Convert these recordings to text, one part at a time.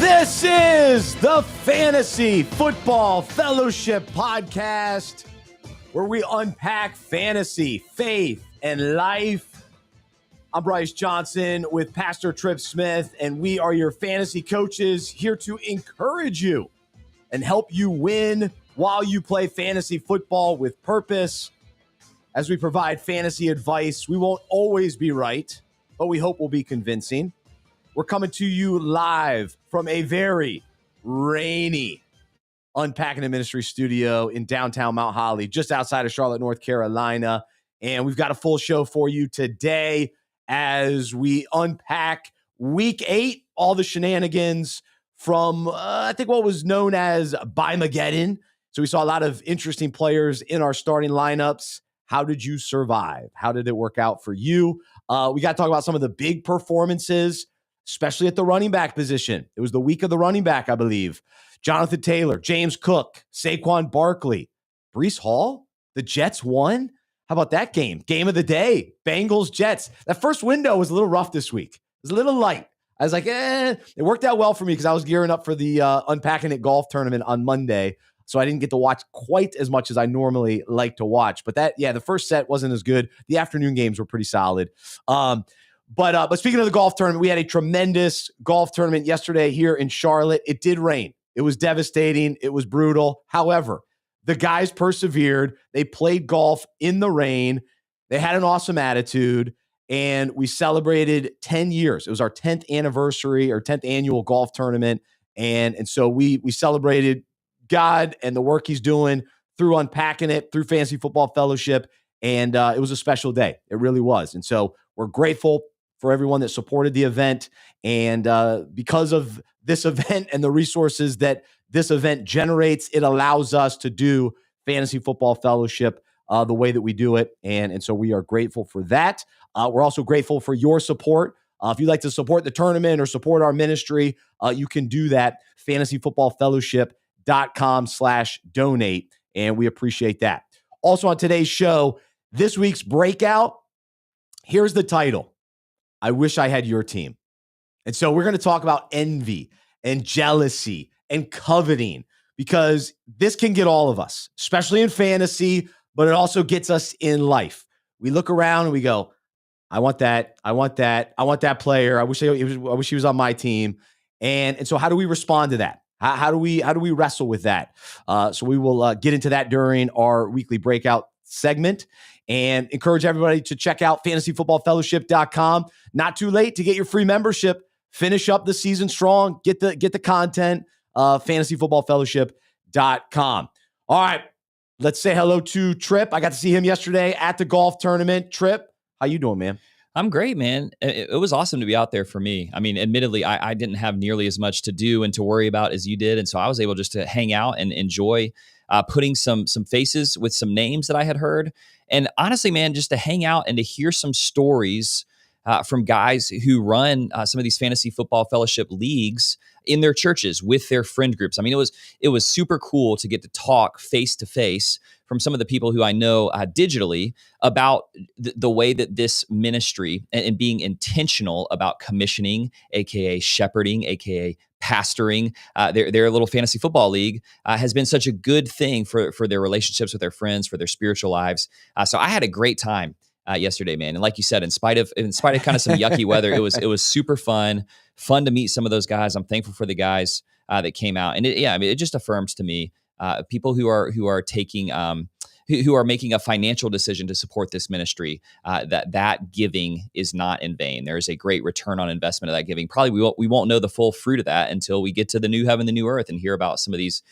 This is the Fantasy Football Fellowship podcast, where we unpack fantasy, faith, and life. I'm Bryce Johnson with Pastor Trip Smith, and we are your fantasy coaches here to encourage you and help you win while you play fantasy football with purpose. As we provide fantasy advice, we won't always be right, but we hope we'll be convincing. We're coming to you live from a very rainy Unpacking the Ministry studio in downtown Mount Holly, just outside of Charlotte, North Carolina. And we've got a full show for you today as we unpack week 8, all the shenanigans from, I think, what was known as Bymageddon. So we saw a lot of interesting players in our starting lineups. How did you survive? How did it work out for you? We got to talk about some of the big performances, especially at the running back position. It was the week of the running back, I believe. Jonathan Taylor, James Cook, Saquon Barkley, Breece Hall. The Jets won. How about that game? Game of the day, Bengals, Jets. That first window was a little rough this week. It was a little light. I was like, it worked out well for me because I was gearing up for the Unpacking It golf tournament on Monday. So I didn't get to watch quite as much as I normally like to watch. But the first set wasn't as good. The afternoon games were pretty solid. But speaking of the golf tournament, we had a tremendous golf tournament yesterday here in Charlotte. It did rain. It was devastating. It was brutal. However, the guys persevered. They played golf in the rain. They had an awesome attitude, and we celebrated 10 years. It was our 10th anniversary or 10th annual golf tournament, and so we celebrated God and the work he's doing through Unpacking It, through Fantasy Football Fellowship, and it was a special day. It really was. And so we're grateful for everyone that supported the event. And because of this event and the resources that this event generates, it allows us to do Fantasy Football Fellowship the way that we do it. And so we are grateful for that. We're also grateful for your support. If you'd like to support the tournament or support our ministry, you can do that. fantasyfootballfellowship.com/donate. And we appreciate that. Also on today's show, this week's breakout, here's the title: I wish I had your team. And so we're going to talk about envy and jealousy and coveting, because this can get all of us, especially in fantasy, but it also gets us in life. We look around and we go, I want that. I want that. I want that player. I wish he was on my team. And so how do we respond to that? How do we wrestle with that? So we will get into that during our weekly breakout segment, and encourage everybody to check out fantasyfootballfellowship.com. Not too late to get your free membership. Finish up the season strong. Get the content. Fantasyfootballfellowship.com. All right, let's say hello to Trip. I got to see him yesterday at the golf tournament. Trip, how you doing, man? I'm great, man. It was awesome to be out there for me. I mean, admittedly, I didn't have nearly as much to do and to worry about as you did. And so I was able just to hang out and enjoy putting some faces with some names that I had heard. And honestly, man, just to hang out and to hear some stories from guys who run some of these fantasy football fellowship leagues in their churches with their friend groups. I mean, it was super cool to get to talk face to face from some of the people who I know digitally about the way that this ministry and being intentional about commissioning, aka shepherding, aka pastoring their little fantasy football league has been such a good thing for their relationships with their friends, for their spiritual lives. So I had a great time yesterday, man. And like you said, in spite of kind of some yucky weather, it was super fun to meet some of those guys. I'm thankful for the guys that came out, and it just affirms to me people who are taking who are making a financial decision to support this ministry, that giving is not in vain. There is a great return on investment of that giving. Probably we won't know the full fruit of that until we get to the new heaven, the new earth, and hear about some of these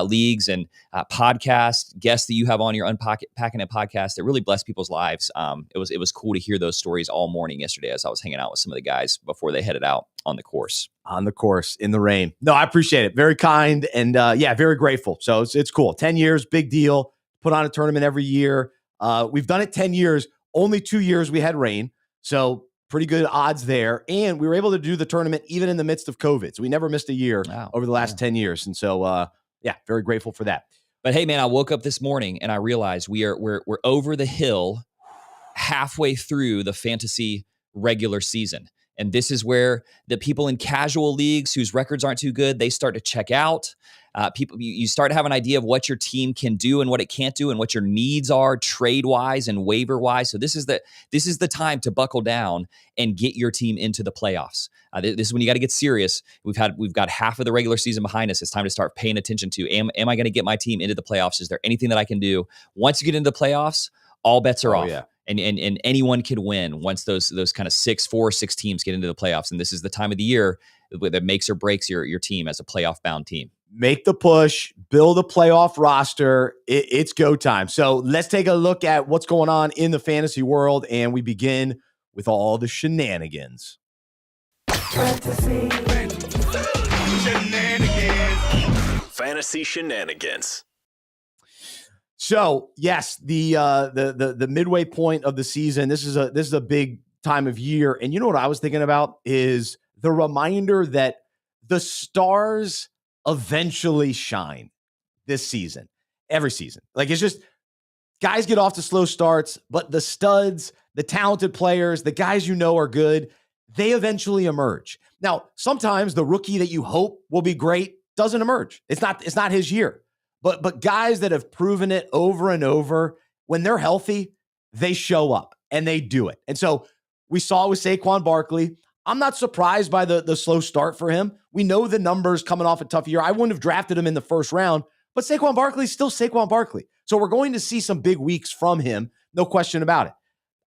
leagues and podcast guests that you have on your Unpacking It podcast that really bless people's lives. It was cool to hear those stories all morning yesterday as I was hanging out with some of the guys before they headed out on the course. In the rain. No, I appreciate it. Very kind. And very grateful. So it's cool. 10 years, big deal. Put on a tournament every year. We've done it 10 years. Only 2 years we had rain. So pretty good odds there. And we were able to do the tournament even in the midst of COVID. So we never missed a year over the last 10 years. And so, very grateful for that. But hey, man, I woke up this morning and I realized we're over the hill halfway through the fantasy regular season. And this is where the people in casual leagues whose records aren't too good, they start to check out. You start to have an idea of what your team can do and what it can't do and what your needs are trade-wise and waiver-wise. So this is the time to buckle down and get your team into the playoffs. This is when you got to get serious. We've got half of the regular season behind us. It's time to start paying attention to, am I going to get my team into the playoffs? Is there anything that I can do? Once you get into the playoffs, all bets are off. Yeah. And anyone could win once those kind of 6 teams get into the playoffs. And this is the time of the year that makes or breaks your team as a playoff-bound team. Make the push, build a playoff roster. It's go time. So let's take a look at what's going on in the fantasy world, and we begin with all the shenanigans. Fantasy Shenanigans. So yes, the midway point of the season. This is a big time of year, and you know what I was thinking about is the reminder that the stars eventually shine this season, every season. Like, it's just guys get off to slow starts, but the studs, the talented players, the guys are good, they eventually emerge. Now, sometimes the rookie that you hope will be great doesn't emerge. It's not his year. But guys that have proven it over and over, when they're healthy, they show up and they do it. And so we saw it with Saquon Barkley. I'm not surprised by the slow start for him. We know the numbers coming off a tough year. I wouldn't have drafted him in the first round, but Saquon Barkley is still Saquon Barkley. So we're going to see some big weeks from him, no question about it.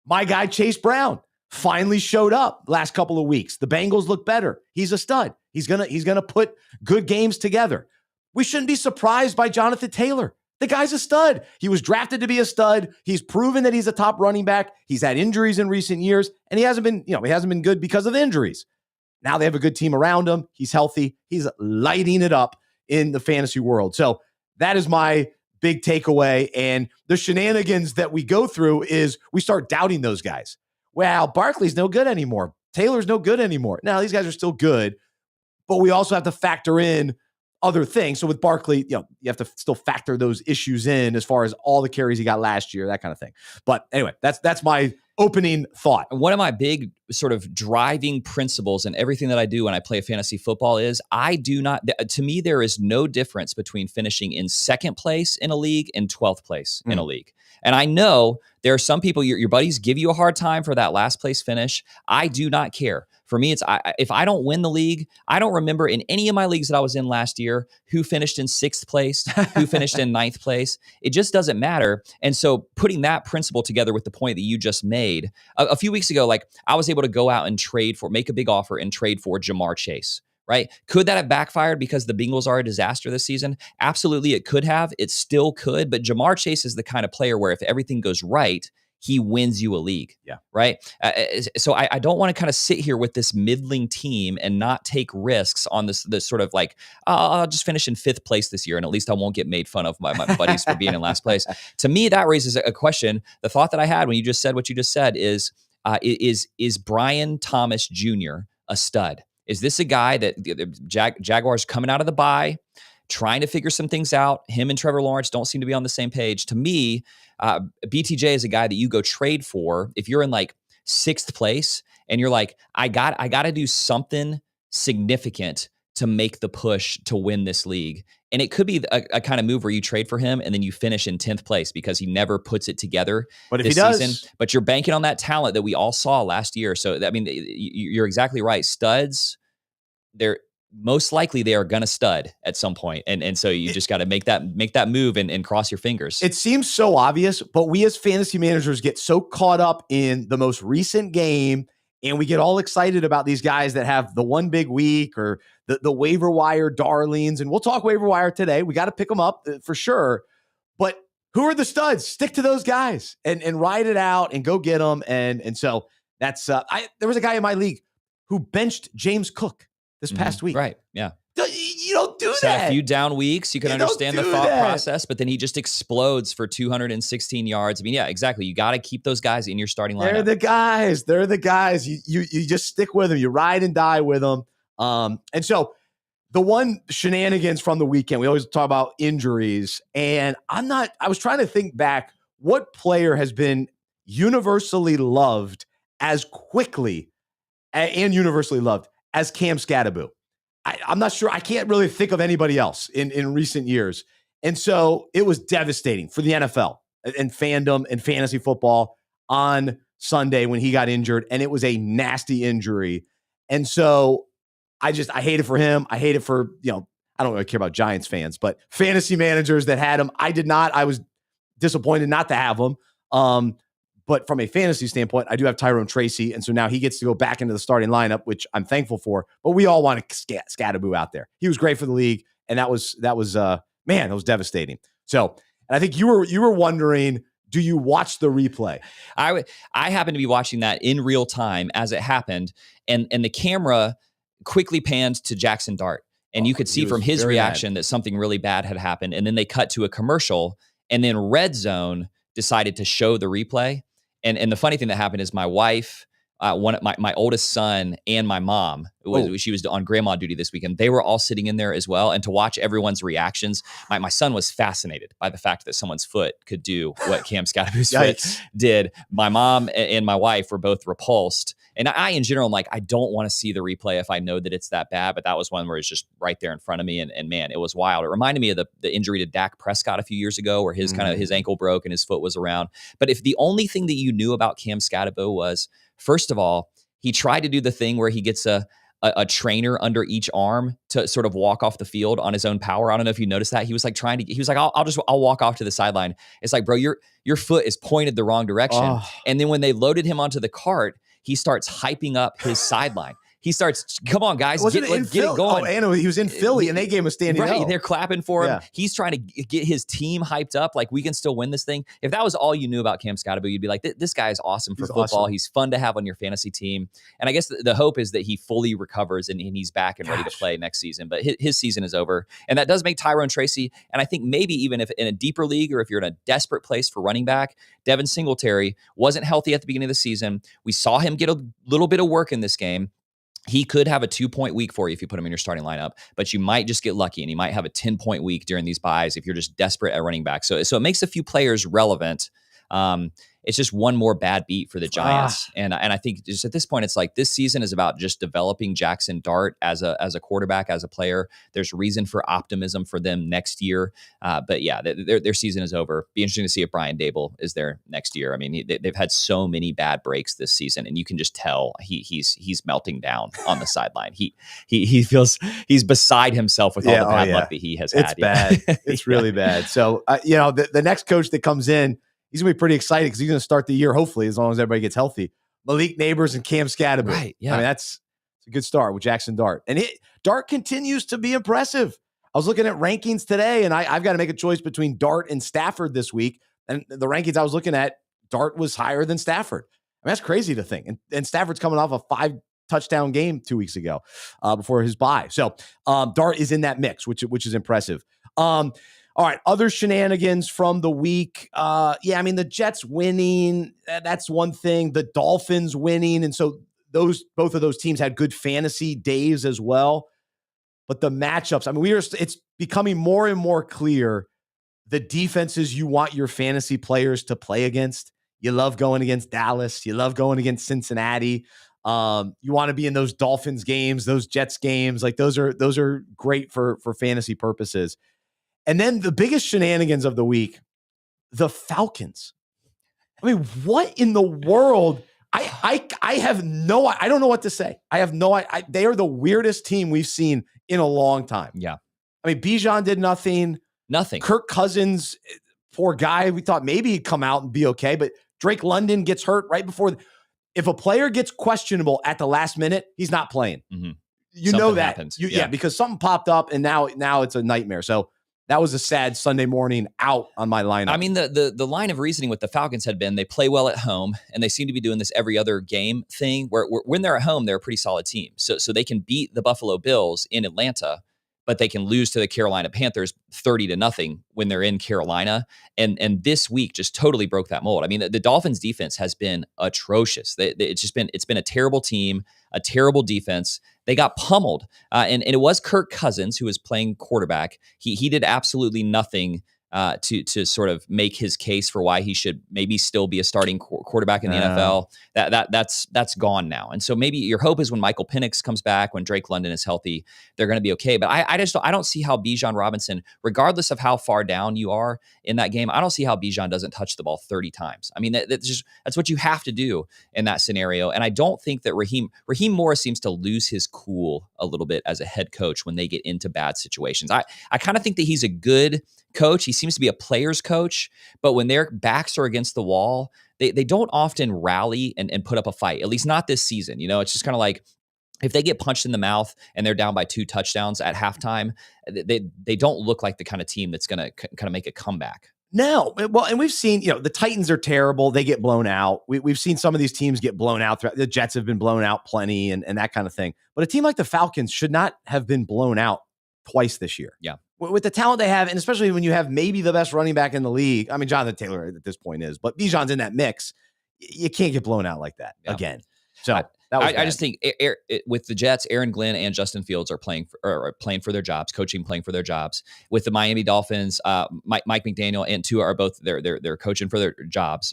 My guy, Chase Brown, finally showed up last couple of weeks. The Bengals look better. He's a stud. He's gonna put good games together. We shouldn't be surprised by Jonathan Taylor. The guy's a stud. He was drafted to be a stud. He's proven that he's a top running back. He's had injuries in recent years, and he hasn't been good because of injuries. Now they have a good team around him. He's healthy. He's lighting it up in the fantasy world. So that is my big takeaway. And the shenanigans that we go through is we start doubting those guys. Well, Barkley's no good anymore. Taylor's no good anymore. Now, these guys are still good, but we also have to factor in other things. So with Barkley, you have to still factor those issues in as far as all the carries he got last year, that kind of thing. But anyway, that's my opening thought. One of my big sort of driving principles in everything that I do when I play fantasy football is to me, there is no difference between finishing in second place in a league and 12th place in a league. And I know there are some people, your buddies give you a hard time for that last place finish. I do not care. For me, if I don't win the league, I don't remember in any of my leagues that I was in last year who finished in 6th place, who finished in 9th place. It just doesn't matter. And so putting that principle together with the point that you just made, a few weeks ago, like I was able to go out and make a big offer and trade for Jamar Chase. Right? Could that have backfired because the Bengals are a disaster this season? Absolutely, it could have. It still could. But Jamar Chase is the kind of player where if everything goes right, he wins you a league. Yeah. Right? So I don't want to kind of sit here with this middling team and not take risks on this sort of like, I'll just finish in 5th place this year and at least I won't get made fun of by my buddies for being in last place. To me, that raises a question. The thought that I had when you just said what you just said is Brian Thomas Jr. a stud? Is this a guy that the Jaguars coming out of the bye, trying to figure some things out? Him and Trevor Lawrence don't seem to be on the same page. To me, BTJ is a guy that you go trade for if you're in like 6th place and you're like, I got to do something significant to make the push to win this league. And it could be a kind of move where you trade for him and then you finish in 10th place because he never puts it together. But if he does, season. But you're banking on that talent that we all saw last year. So I mean, you're exactly right. Studs, they're most likely they are going to stud at some point. And so you just got to make that move and cross your fingers. It seems so obvious, but we as fantasy managers get so caught up in the most recent game and we get all excited about these guys that have the one big week or the waiver wire darlings. And we'll talk waiver wire today. We got to pick them up for sure. But who are the studs? Stick to those guys and ride it out and go get them. And so that's there was a guy in my league who benched James Cook this past week. Right. Yeah. You don't do He's that. Had a few down weeks. You can understand the thought process, but then he just explodes for 216 yards. I mean, yeah, exactly. You got to keep those guys in your starting lineup. They're the guys. You just stick with them. You ride and die with them. And so the one shenanigans from the weekend, we always talk about injuries. And I was trying to think back, what player has been universally loved as quickly and universally loved as Cam Scatterbo. I'm not sure. I can't really think of anybody else in recent years. And so it was devastating for the NFL and fandom and fantasy football on Sunday when he got injured. And it was a nasty injury. And so I hate it for him. I hate it for, I don't really care about Giants fans, but fantasy managers that had him. I did not. I was disappointed not to have him. But from a fantasy standpoint, I do have Tyrone Tracy. And so now he gets to go back into the starting lineup, which I'm thankful for. But we all want Scatterbo out there. He was great for the league. And that was devastating. So, and I think you were wondering, do you watch the replay? I happened to be watching that in real time as it happened. And the camera quickly panned to Jackson Dart. And you could see from his reaction that something really bad had happened. And then they cut to a commercial. And then Red Zone decided to show the replay. And the funny thing that happened is my wife, my oldest son, and my mom, she was on grandma duty this weekend. They were all sitting in there as well. And to watch everyone's reactions, my son was fascinated by the fact that someone's foot could do what Cam Scatterbo's foot did. My mom and my wife were both repulsed. And I, in general, I'm like, I don't want to see the replay if I know that it's that bad. But that was one where it's just right there in front of me. And man, it was wild. It reminded me of the injury to Dak Prescott a few years ago where his ankle broke and his foot was around. But if the only thing that you knew about Cam Scatterbo was, first of all, he tried to do the thing where he gets a trainer under each arm to sort of walk off the field on his own power. I don't know if you noticed that. He was like I'll walk off to the sideline. It's like, bro, your foot is pointed the wrong direction. Oh. And then when they loaded him onto the cart, he starts hyping up his sideline. He starts, come on, guys, get it going. Oh, and he was in Philly, and they gave him a standing right. They're clapping for him. Yeah. He's trying to get his team hyped up, like we can still win this thing. If that was all you knew about Cam Scatterbo, you'd be like, this guy is awesome for football. Awesome. He's fun to have on your fantasy team. And I guess the hope is that he fully recovers and he's back and ready to play next season. But his season is over. And that does make Tyrone Tracy, and I think maybe even if in a deeper league or if you're in a desperate place for running back, Devin Singletary wasn't healthy at the beginning of the season. We saw him get a little bit of work in this game. He could have a 2-point week for you if you put him in your starting lineup, but you might just get lucky and he might have a 10-point week during these buys if you're just desperate at running back. So it makes a few players relevant. It's just one more bad beat for the Giants. And I think just at this point, it's like this season is about just developing Jackson Dart as a quarterback, as a player. There's reason for optimism for them next year. But yeah, their season is over. Be interesting to see if Brian Dable is there next year. I mean, they've had so many bad breaks this season, and you can just tell he's melting down on the sideline. He feels he's beside himself with all the bad luck that he has had. It's bad. It's really bad. So, the next coach that comes in, he's going to be pretty excited because he's going to start the year, hopefully, as long as everybody gets healthy. Malik Neighbors and Cam Scatterbo. Right, yeah. I mean, that's a good start with Jackson Dart. And Dart continues to be impressive. I was looking at rankings today, and I've got to make a choice between Dart and Stafford this week. And the rankings I was looking at, Dart was higher than Stafford. I mean, that's crazy to think. And Stafford's coming off a 5-touchdown game 2 weeks ago before his bye. So Dart is in that mix, which is impressive. All right, other shenanigans from the week. I mean, the Jets winning, that's one thing. The Dolphins winning. And so both of those teams had good fantasy days as well. But the matchups, I mean, it's becoming more and more clear the defenses you want your fantasy players to play against. You love going against Dallas. You love going against Cincinnati. You want to be in those Dolphins games, those Jets games. Like those are great for fantasy purposes. And then the biggest shenanigans of the week, the Falcons. I mean, what in the world? I don't know what to say. I have no idea. They are the weirdest team we've seen in a long time. Yeah. I mean, Bijan did nothing. Kirk Cousins, poor guy. We thought maybe he'd come out and be okay, but Drake London gets hurt right before. If a player gets questionable at the last minute, he's not playing. Mm-hmm. You know that. Happens. Because something popped up and now it's a nightmare. So that was a sad Sunday morning out on my lineup. I mean, the line of reasoning with the Falcons had been they play well at home, and they seem to be doing this every other game thing where when they're at home, they're a pretty solid team. So they can beat the Buffalo Bills in Atlanta, but they can lose to the Carolina Panthers 30-0 when they're in Carolina. And this week just totally broke that mold. I mean, the Dolphins defense has been atrocious. It's been a terrible team, a terrible defense. They got pummeled. And it was Kirk Cousins who was playing quarterback. He did absolutely nothing to sort of make his case for why he should maybe still be a starting quarterback in the NFL. That's gone now. And so maybe your hope is when Michael Penix comes back, when Drake London is healthy, they're going to be okay. But I don't see how Bijan Robinson, regardless of how far down you are in that game, I don't see how Bijan doesn't touch the ball 30 times. I mean, that's what you have to do in that scenario. And I don't think that Raheem Morris seems to lose his cool a little bit as a head coach when they get into bad situations. I kind of think that he's a good coach. He seems to be a player's coach, but when their backs are against the wall, they don't often rally and put up a fight, at least not this season. It's just kind of like, if they get punched in the mouth and they're down by 2 touchdowns at halftime, they don't look like the kind of team that's going to kind of make a comeback. No. Well, and we've seen, the Titans are terrible. They get blown out. We've seen some of these teams get blown out. The Jets have been blown out plenty and that kind of thing. But a team like the Falcons should not have been blown out twice this year. Yeah. With the talent they have, and especially when you have maybe the best running back in the league. I mean, Jonathan Taylor at this point is, but Bijan's in that mix. You can't get blown out like that again. So I just think with the Jets, Aaron Glenn and Justin Fields are playing for their jobs, playing for their jobs. With the Miami Dolphins, Mike McDaniel and Tua are both they're coaching for their jobs.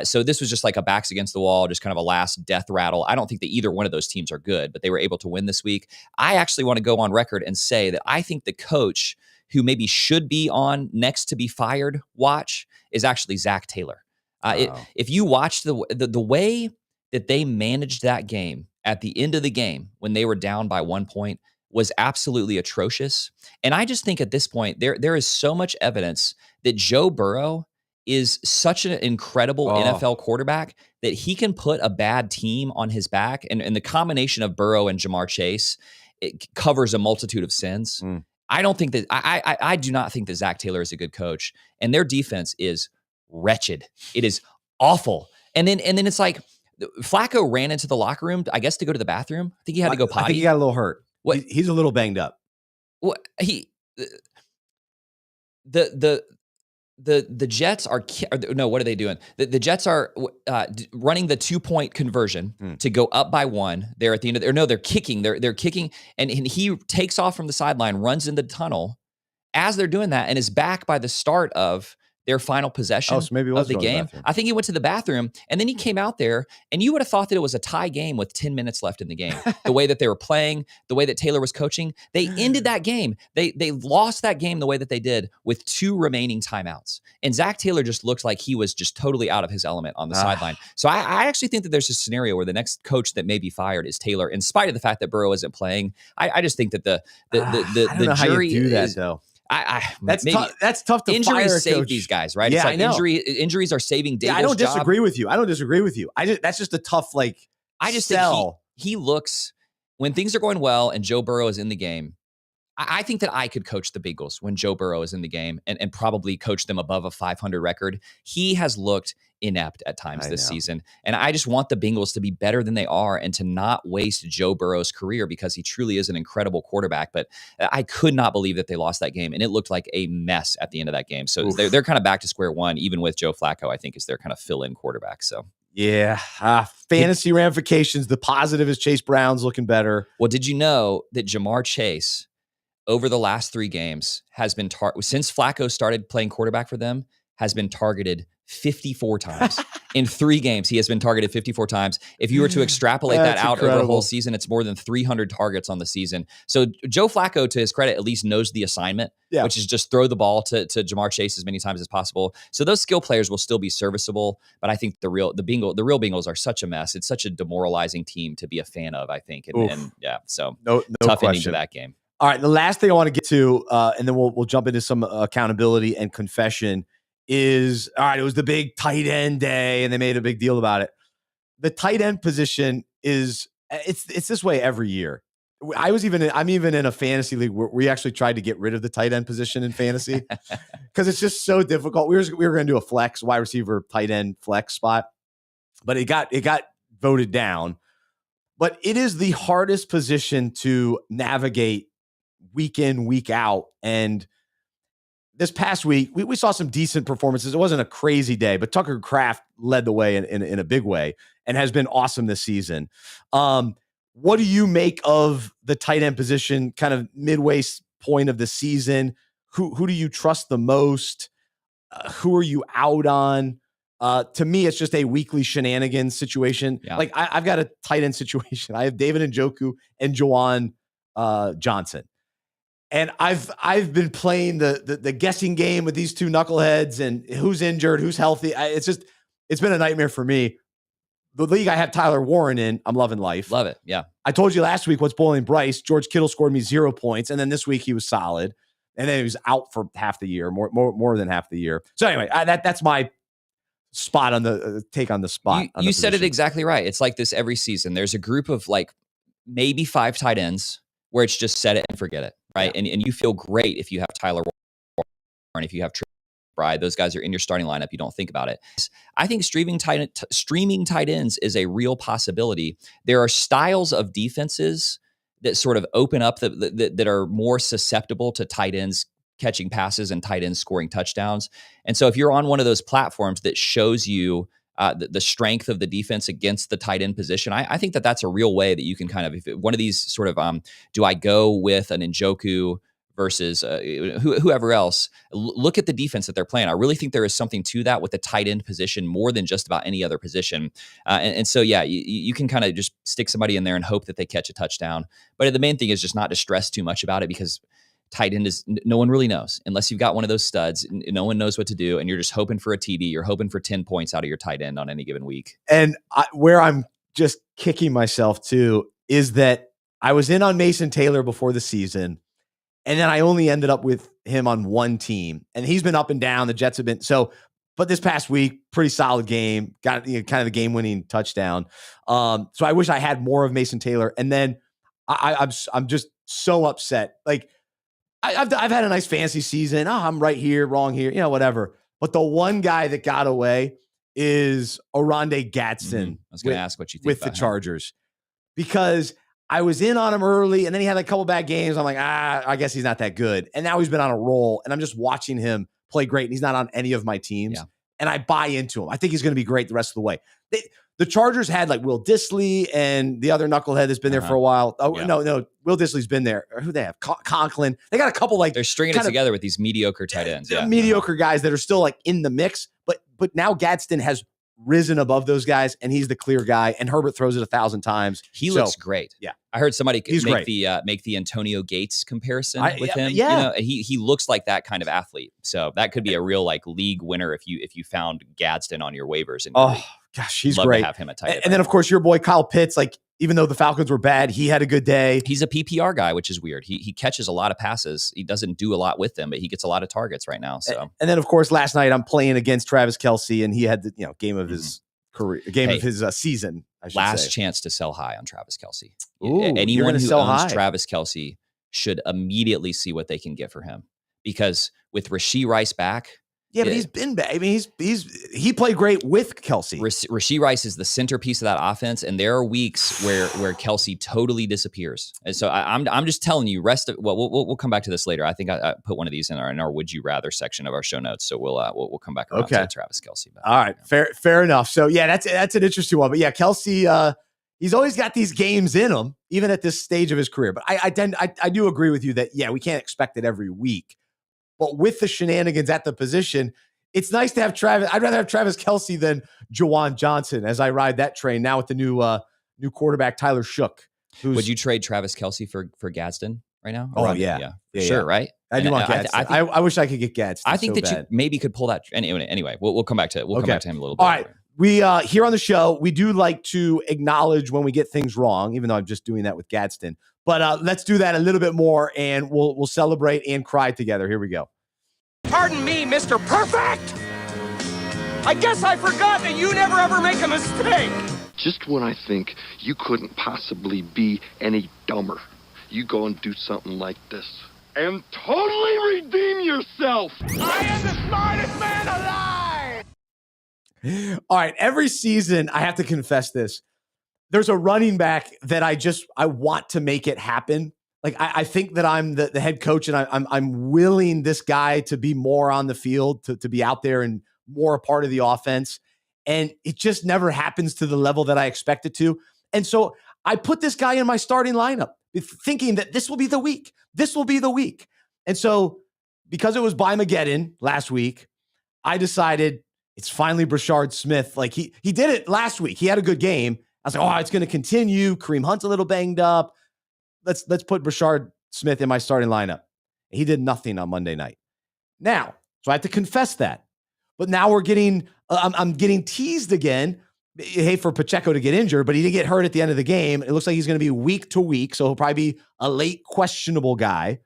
So this was just like a backs against the wall, just kind of a last death rattle. I don't think that either one of those teams are good, but they were able to win this week. I actually want to go on record and say that I think the coach who maybe should be on next to be fired watch is actually Zach Taylor. If you watch the way that they managed that game at the end of the game when they were down by 1 point was absolutely atrocious. And I just think at this point, there is so much evidence that Joe Burrow is such an incredible NFL quarterback that he can put a bad team on his back. And the combination of Burrow and Jamar Chase, it covers a multitude of sins. I don't think that I do not think that Zach Taylor is a good coach, and their defense is wretched. It is awful. And then it's like, Flacco ran into the locker room, I guess, to go to the bathroom. I think he had to go potty. I think he got a little hurt. What? He's a little banged up. What the Jets are no. What are they doing? The Jets are running the 2-point conversion to go up by 1. They're at the end of they're kicking. They're kicking, and he takes off from the sideline, runs in the tunnel as they're doing that, and is back by the start of their final possession of the game. I think he went to the bathroom, and then he came out there, and you would have thought that it was a tie game with 10 minutes left in the game. The way that they were playing, the way that Taylor was coaching, they ended that game. They lost that game the way that they did with 2 remaining timeouts. And Zach Taylor just looked like he was just totally out of his element on the sideline. So I actually think that there's a scenario where the next coach that may be fired is Taylor, in spite of the fact that Burrow isn't playing. I just think that the jury do that though. That's tough to injuries fire save these guys, right? Yeah, it's like I know. Injuries are saving Daboll's I don't disagree job. with you. I don't disagree with you. That's just a tough I just sell. think he looks, when things are going well and Joe Burrow is in the game, I think that I could coach the Bengals when Joe Burrow is in the game and probably coach them above a 500 record. He has looked inept at times this season. And I just want the Bengals to be better than they are and to not waste Joe Burrow's career, because he truly is an incredible quarterback. But I could not believe that they lost that game. And it looked like a mess at the end of that game. So they're kind of back to square one, even with Joe Flacco, I think, is their kind of fill-in quarterback. So yeah, fantasy ramifications. The positive is Chase Brown's looking better. Well, did you know that Jamar Chase, over the last 3 games, has been since Flacco started playing quarterback for them, has been targeted 54 times. In 3 games, he has been targeted 54 times. If you were to extrapolate that out over a whole season, it's more than 300 targets on the season. So Joe Flacco, to his credit, at least knows the assignment, which is just throw the ball to Jamar Chase as many times as possible. So those skill players will still be serviceable, but I think the real Bengals are such a mess. It's such a demoralizing team to be a fan of, I think. So no tough question. ending to that game. All right, the last thing I want to get to, and then we'll jump into some accountability and confession, is, all right, it was the big tight end day, and they made a big deal about it. The tight end position it's this way every year. I'm even in a fantasy league where we actually tried to get rid of the tight end position in fantasy because it's just so difficult. We were going to do a flex, wide receiver, tight end flex spot, but it got voted down. But it is the hardest position to navigate week in, week out. And this past week, we saw some decent performances. It wasn't a crazy day, but Tucker Kraft led the way in a big way and has been awesome this season. What do you make of the tight end position kind of midway point of the season? who do you trust the most? Who are you out on? To me, it's just a weekly shenanigans situation. Yeah. Like I've got a tight end situation. I have David Njoku and Juwan Johnson. And I've been playing the guessing game with these two knuckleheads and who's injured, who's healthy. It's been a nightmare for me. The league I have Tyler Warren in, I'm loving life. Love it. Yeah. I told you last week what's boiling Bryce. George Kittle scored me 0 points. And then this week he was solid. And then he was out for half the year, more than half the year. So anyway, that's my spot on the take on the spot. You said it exactly right. It's like this every season. There's a group of like maybe 5 tight ends where it's just set it and forget it, right? Yeah. And you feel great if you have Tyler Warren, if you have Trip Bride. Those guys are in your starting lineup. You don't think about it. I think streaming tight ends is a real possibility. There are styles of defenses that sort of open up that are more susceptible to tight ends catching passes and tight ends scoring touchdowns. And so if you're on one of those platforms that shows you the strength of the defense against the tight end position, I think that's a real way that you can kind of, if one of these sort of, do I go with an Njoku versus whoever else, look at the defense that they're playing. I really think there is something to that with the tight end position more than just about any other position. And so, yeah, you can kind of just stick somebody in there and hope that they catch a touchdown. But the main thing is just not to stress too much about it, because tight end is, no one really knows unless you've got one of those studs. No one knows what to do. And you're just hoping for a TD. You're hoping for 10 points out of your tight end on any given week. And where I'm just kicking myself too is that I was in on Mason Taylor before the season. And then I only ended up with him on one team, and he's been up and down. The Jets have been but this past week, pretty solid game, got kind of the game-winning touchdown. So I wish I had more of Mason Taylor. And then I'm just so upset. Like I've had a nice fantasy season. Oh, I'm right here, wrong here, whatever. But the one guy that got away is Oronde Gadsden. I was going to ask what you think with the Chargers, because I was in on him early, and then he had a couple bad games. I'm like, I guess he's not that good. And now he's been on a roll, and I'm just watching him play great, and he's not on any of my teams. Yeah. And I buy into him. I think he's going to be great the rest of the way. The Chargers had like Will Dissly and the other knucklehead that's been there for a while. Oh, yeah. No. Will Dissly's been there. Who they have? Conklin. They got a couple like. They're stringing it together with these mediocre tight ends. Yeah. Mediocre guys that are still like in the mix. But now Gadsden has risen above those guys, and he's the clear guy, and Herbert throws it 1,000 times. He looks great. Yeah. I heard somebody make the Antonio Gates comparison with him. Yeah. He looks like that kind of athlete. So that could be a real like league winner if you found Gadsden on your waivers. Gosh, he's love great. To have him at tight end. And then of course your boy Kyle Pitts, like even though the Falcons were bad, he had a good day. He's a PPR guy, which is weird. He catches a lot of passes. He doesn't do a lot with them, but he gets a lot of targets right now. So and then of course last night I'm playing against Travis Kelce, and he had the game of his career, of his season. I should last say. Chance to sell high on Travis Kelce. Ooh, anyone who owns Travis Kelce should immediately see what they can get for him, because with Rashee Rice back. Yeah, but he's been bad. I mean, he played great with Kelce. Rashee Rice is the centerpiece of that offense, and there are weeks where Kelce totally disappears. And so I'm just telling you, we'll come back to this later. I think I put one of these in our Would You Rather section of our show notes, so we'll come back around to Travis Kelce. All right, fair enough. So yeah, that's an interesting one. But yeah, Kelce, he's always got these games in him, even at this stage of his career. But I do agree with you that we can't expect it every week. But with the shenanigans at the position, it's nice to have Travis. I'd rather have Travis Kelce than Juwan Johnson as I ride that train now with the new quarterback, Tyler Shook. Would you trade Travis Kelce for Gadsden right now? Oh, yeah. Sure, right? I do want Gadsden. I wish I could get Gadsden. I think you maybe could pull that. Anyway, we'll come back to it. We'll come back to him a little bit. All right. We here on the show, we do like to acknowledge when we get things wrong, even though I'm just doing that with Gadsden. But let's do that a little bit more, and we'll celebrate and cry together. Here we go. Pardon me, Mr. Perfect! I guess I forgot that you never ever make a mistake! Just when I think you couldn't possibly be any dumber, you go and do something like this. And totally redeem yourself! I am the smartest man alive! All right, every season, I have to confess this. There's a running back that I want to make it happen. Like I think that I'm the head coach, and I'm willing this guy to be more on the field, to be out there and more a part of the offense. And it just never happens to the level that I expect it to. And so I put this guy in my starting lineup thinking that this will be the week. This will be the week. And so because it was Bimageddon last week, I decided it's finally Brashard Smith. Like he did it last week. He had a good game. I was like, oh, it's going to continue. Kareem Hunt's a little banged up. Let's put Brashard Smith in my starting lineup. He did nothing on Monday night. Now, so I have to confess that. But now we're getting, I'm getting teased again. I hate for Pacheco to get injured, but he did get hurt at the end of the game. It looks like he's going to be week to week, so he'll probably be a late questionable guy.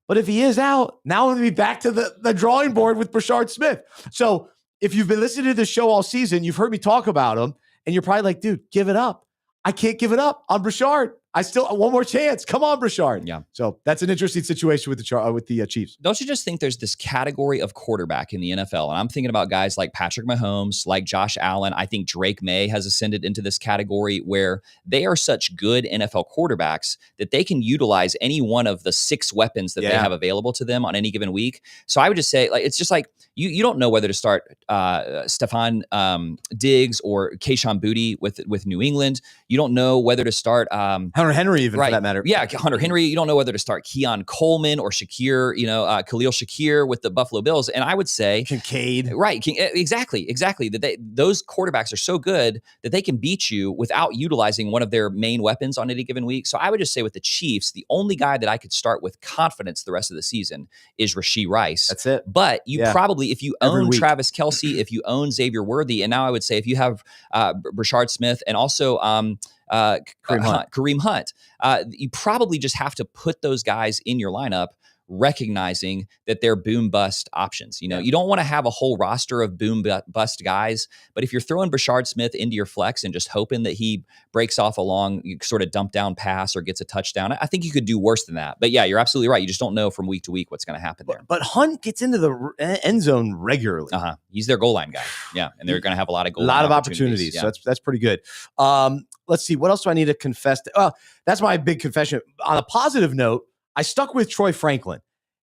But if he is out, now I'm going to be back to the drawing board with Brashard Smith. So if you've been listening to the show all season, you've heard me talk about him, and you're probably like, dude, give it up. I can't give it up on Brashard. I still one more chance. Come on, Brashard. Yeah. So that's an interesting situation with the Chiefs. Don't you just think there's this category of quarterback in the NFL? And I'm thinking about guys like Patrick Mahomes, like Josh Allen. I think Drake May has ascended into this category where they are such good NFL quarterbacks that they can utilize any one of the 6 weapons that they have available to them on any given week. So I would just say, like, it's just like you don't know whether to start Stephon Diggs or Kayshon Boutte with New England. You don't know whether to start Hunter Henry, even for that matter. Yeah, Hunter Henry. You don't know whether to start Keon Coleman or Shakir, Khalil Shakir with the Buffalo Bills. And I would say Kincaid. Right. Exactly. That those quarterbacks are so good that they can beat you without utilizing one of their main weapons on any given week. So I would just say with the Chiefs, the only guy that I could start with confidence the rest of the season is Rashee Rice. That's it. But you probably, if you own Travis Kelce, if you own Xavier Worthy, and now I would say if you have Brashard Smith and also Kareem Hunt. You probably just have to put those guys in your lineup, recognizing that they're boom bust options. You don't want to have a whole roster of boom bust guys, but if you're throwing Brashard Smith into your flex and just hoping that he breaks off a long sort of dump down pass or gets a touchdown, I think you could do worse than that. But yeah, you're absolutely right. You just don't know from week to week what's going to happen there. But Hunt gets into the end zone regularly. He's their goal line guy. Yeah, and they're going to have a lot of opportunities. Yeah. So that's pretty good. Let's see. What else do I need to confess? That's my big confession. On a positive note, I stuck with Troy Franklin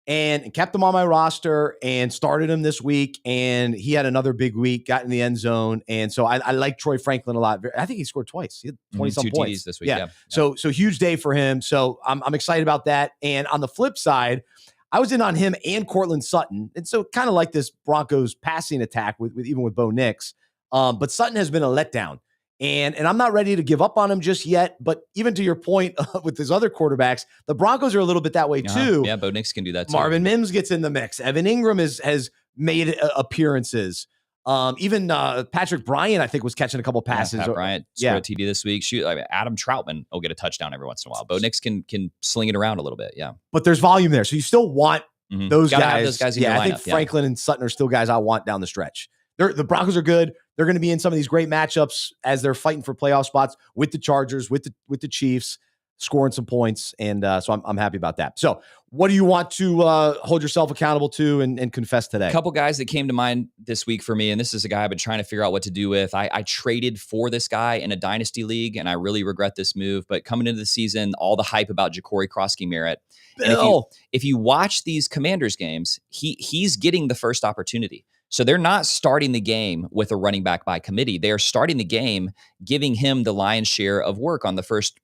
and kept him on my roster and started him this week. And he had another big week, got in the end zone. And so I like Troy Franklin a lot. I think he scored twice. He had 20-some points TDs this week. Yeah. So huge day for him. So I'm excited about that. And on the flip side, I was in on him and Cortland Sutton. And so kind of like this Broncos passing attack with even with Bo Nix. But Sutton has been a letdown. And I'm not ready to give up on him just yet. But even to your point with his other quarterbacks, the Broncos are a little bit that way too. Yeah, Bo Nix can do that too. Marvin Mims gets in the mix. Evan Ingram has made appearances. Even Patrick Bryant, I think, was catching a couple passes. Pat Bryant scored a TD this week. Adam Troutman will get a touchdown every once in a while. Bo Nix can sling it around a little bit. Yeah, but there's volume there, so you still want those guys. Have those guys in your lineup. I think Franklin and Sutton are still guys I want down the stretch. The Broncos are good. They're going to be in some of these great matchups as they're fighting for playoff spots with the Chargers, with the Chiefs, scoring some points, and so I'm happy about that. So, what do you want to hold yourself accountable to and confess today? A couple guys that came to mind this week for me, and this is a guy I've been trying to figure out what to do with. I traded for this guy in a dynasty league, and I really regret this move. But coming into the season, all the hype about Ja'Cory Krosky-Merritt. And if you watch these Commanders games, he's getting the first opportunity. So they're not starting the game with a running back by committee. They are starting the game, giving him the lion's share of work on the first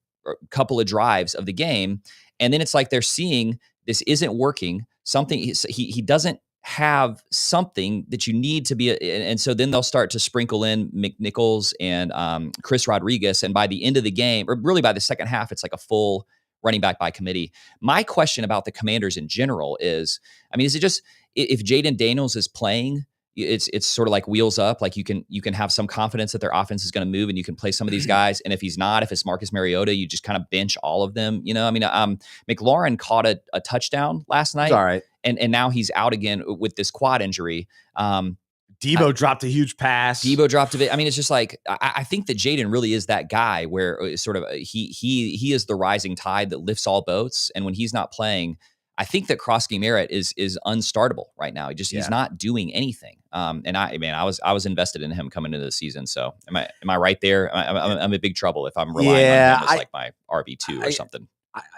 couple of drives of the game. And then it's like they're seeing this isn't working. Something he doesn't have something that you need to be. And so then they'll start to sprinkle in McNichols and Chris Rodriguez. And by the end of the game, or really by the second half, it's like a full running back by committee. My question about the Commanders in general is, is it just if Jaden Daniels is playing, it's sort of like wheels up. Like you can have some confidence that their offense is going to move and you can play some of these guys. And if he's not, if it's Marcus Mariota, you just kind of bench all of them. McLaurin caught a touchdown last night. It's all right. And now he's out again with this quad injury. Debo dropped a huge pass. Debo dropped a bit. It's just like, I think that Jaden really is that guy where sort of he is the rising tide that lifts all boats. And when he's not playing, I think that Krosky-Merritt is unstartable right now. He's not doing anything. And I was invested in him coming into the season. So am I right there? I'm in big trouble if I'm relying on him as like my RB2 or something.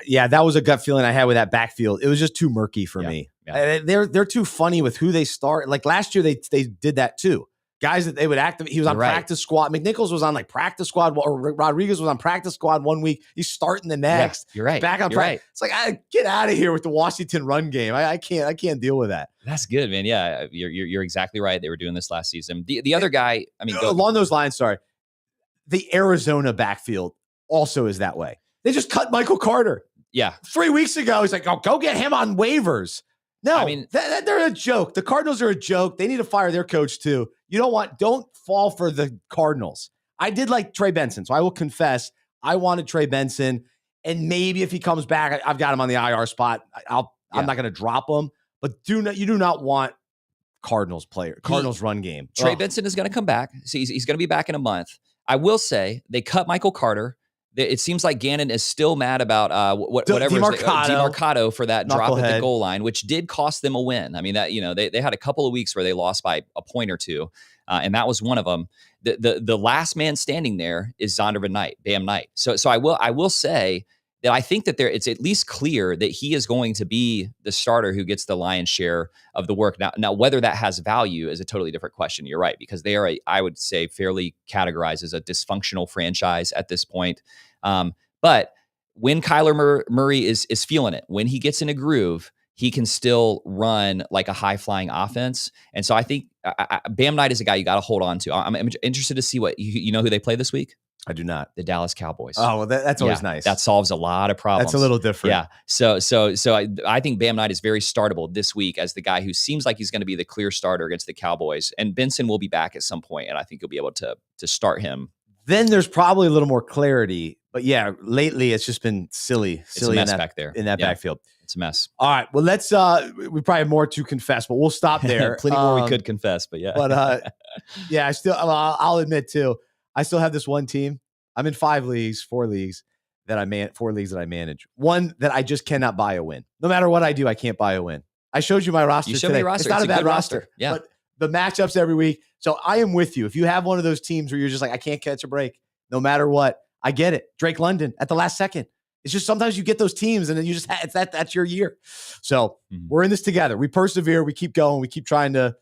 That was a gut feeling I had with that backfield. It was just too murky for me. Yeah. They're too funny with who they start. Like last year, they did that too. guys that they would activate. He was on practice squad. McNichols was on like practice squad, or Rodriguez was on practice squad one week. He's starting the next. Yeah, you're right. Back on practice. Right. It's like, get out of here with the Washington run game. I can't deal with that. That's good, man. Yeah, you're exactly right. They were doing this last season. The other guy, I mean, along those lines, sorry. The Arizona backfield also is that way. They just cut Michael Carter. Yeah. 3 weeks ago, he's like, oh, go get him on waivers. No, I mean, they're a joke. The Cardinals are a joke. They need to fire their coach too. Don't fall for the Cardinals. I did like Trey Benson, so I will confess I wanted Trey Benson, and maybe if he comes back, I've got him on the IR spot. I'm not going to drop him, but you do not want Cardinals run game. Trey Benson is going to come back. So he's going to be back in a month. I will say they cut Michael Carter. It seems like Gannon is still mad about whatever DeMarcado for that drop at the goal line, which did cost them a win. I mean, that they had a couple of weeks where they lost by a point or two, and that was one of them. The last man standing there is Zondervan Knight, Bam Knight. So I will say that I think that it's at least clear that he is going to be the starter who gets the lion's share of the work. Now whether that has value is a totally different question. You're right, because they are, I would say, fairly categorized as a dysfunctional franchise at this point. But when Kyler Murray is feeling it, when he gets in a groove, he can still run like a high-flying offense. And so I think Bam Knight is a guy you got to hold on to. I'm interested to see what you know who they play this week. I do not. The Dallas Cowboys. Oh, well, that's always nice. That solves a lot of problems. That's a little different. Yeah. So I think Bam Knight is very startable this week as the guy who seems like he's going to be the clear starter against the Cowboys. And Benson will be back at some point, and I think you'll be able to start him. Then there's probably a little more clarity. But yeah, lately it's just been silly it's a mess back there in that backfield. It's a mess. All right. Well, let's we probably have more to confess, but we'll stop there. Plenty more we could confess, but yeah. But yeah, I'll admit too, I still have this one team. I'm in 4 leagues that I manage. One that I just cannot buy a win. No matter what I do, I can't buy a win. I showed you my roster. You showed me your roster. It's not a bad roster. Yeah. But the matchups every week. So I am with you. If you have one of those teams where you're just like, I can't catch a break, no matter what, I get it. Drake London at the last second. It's just sometimes you get those teams and then you just that's your year. So we're in this together. We persevere. We keep going. We keep trying to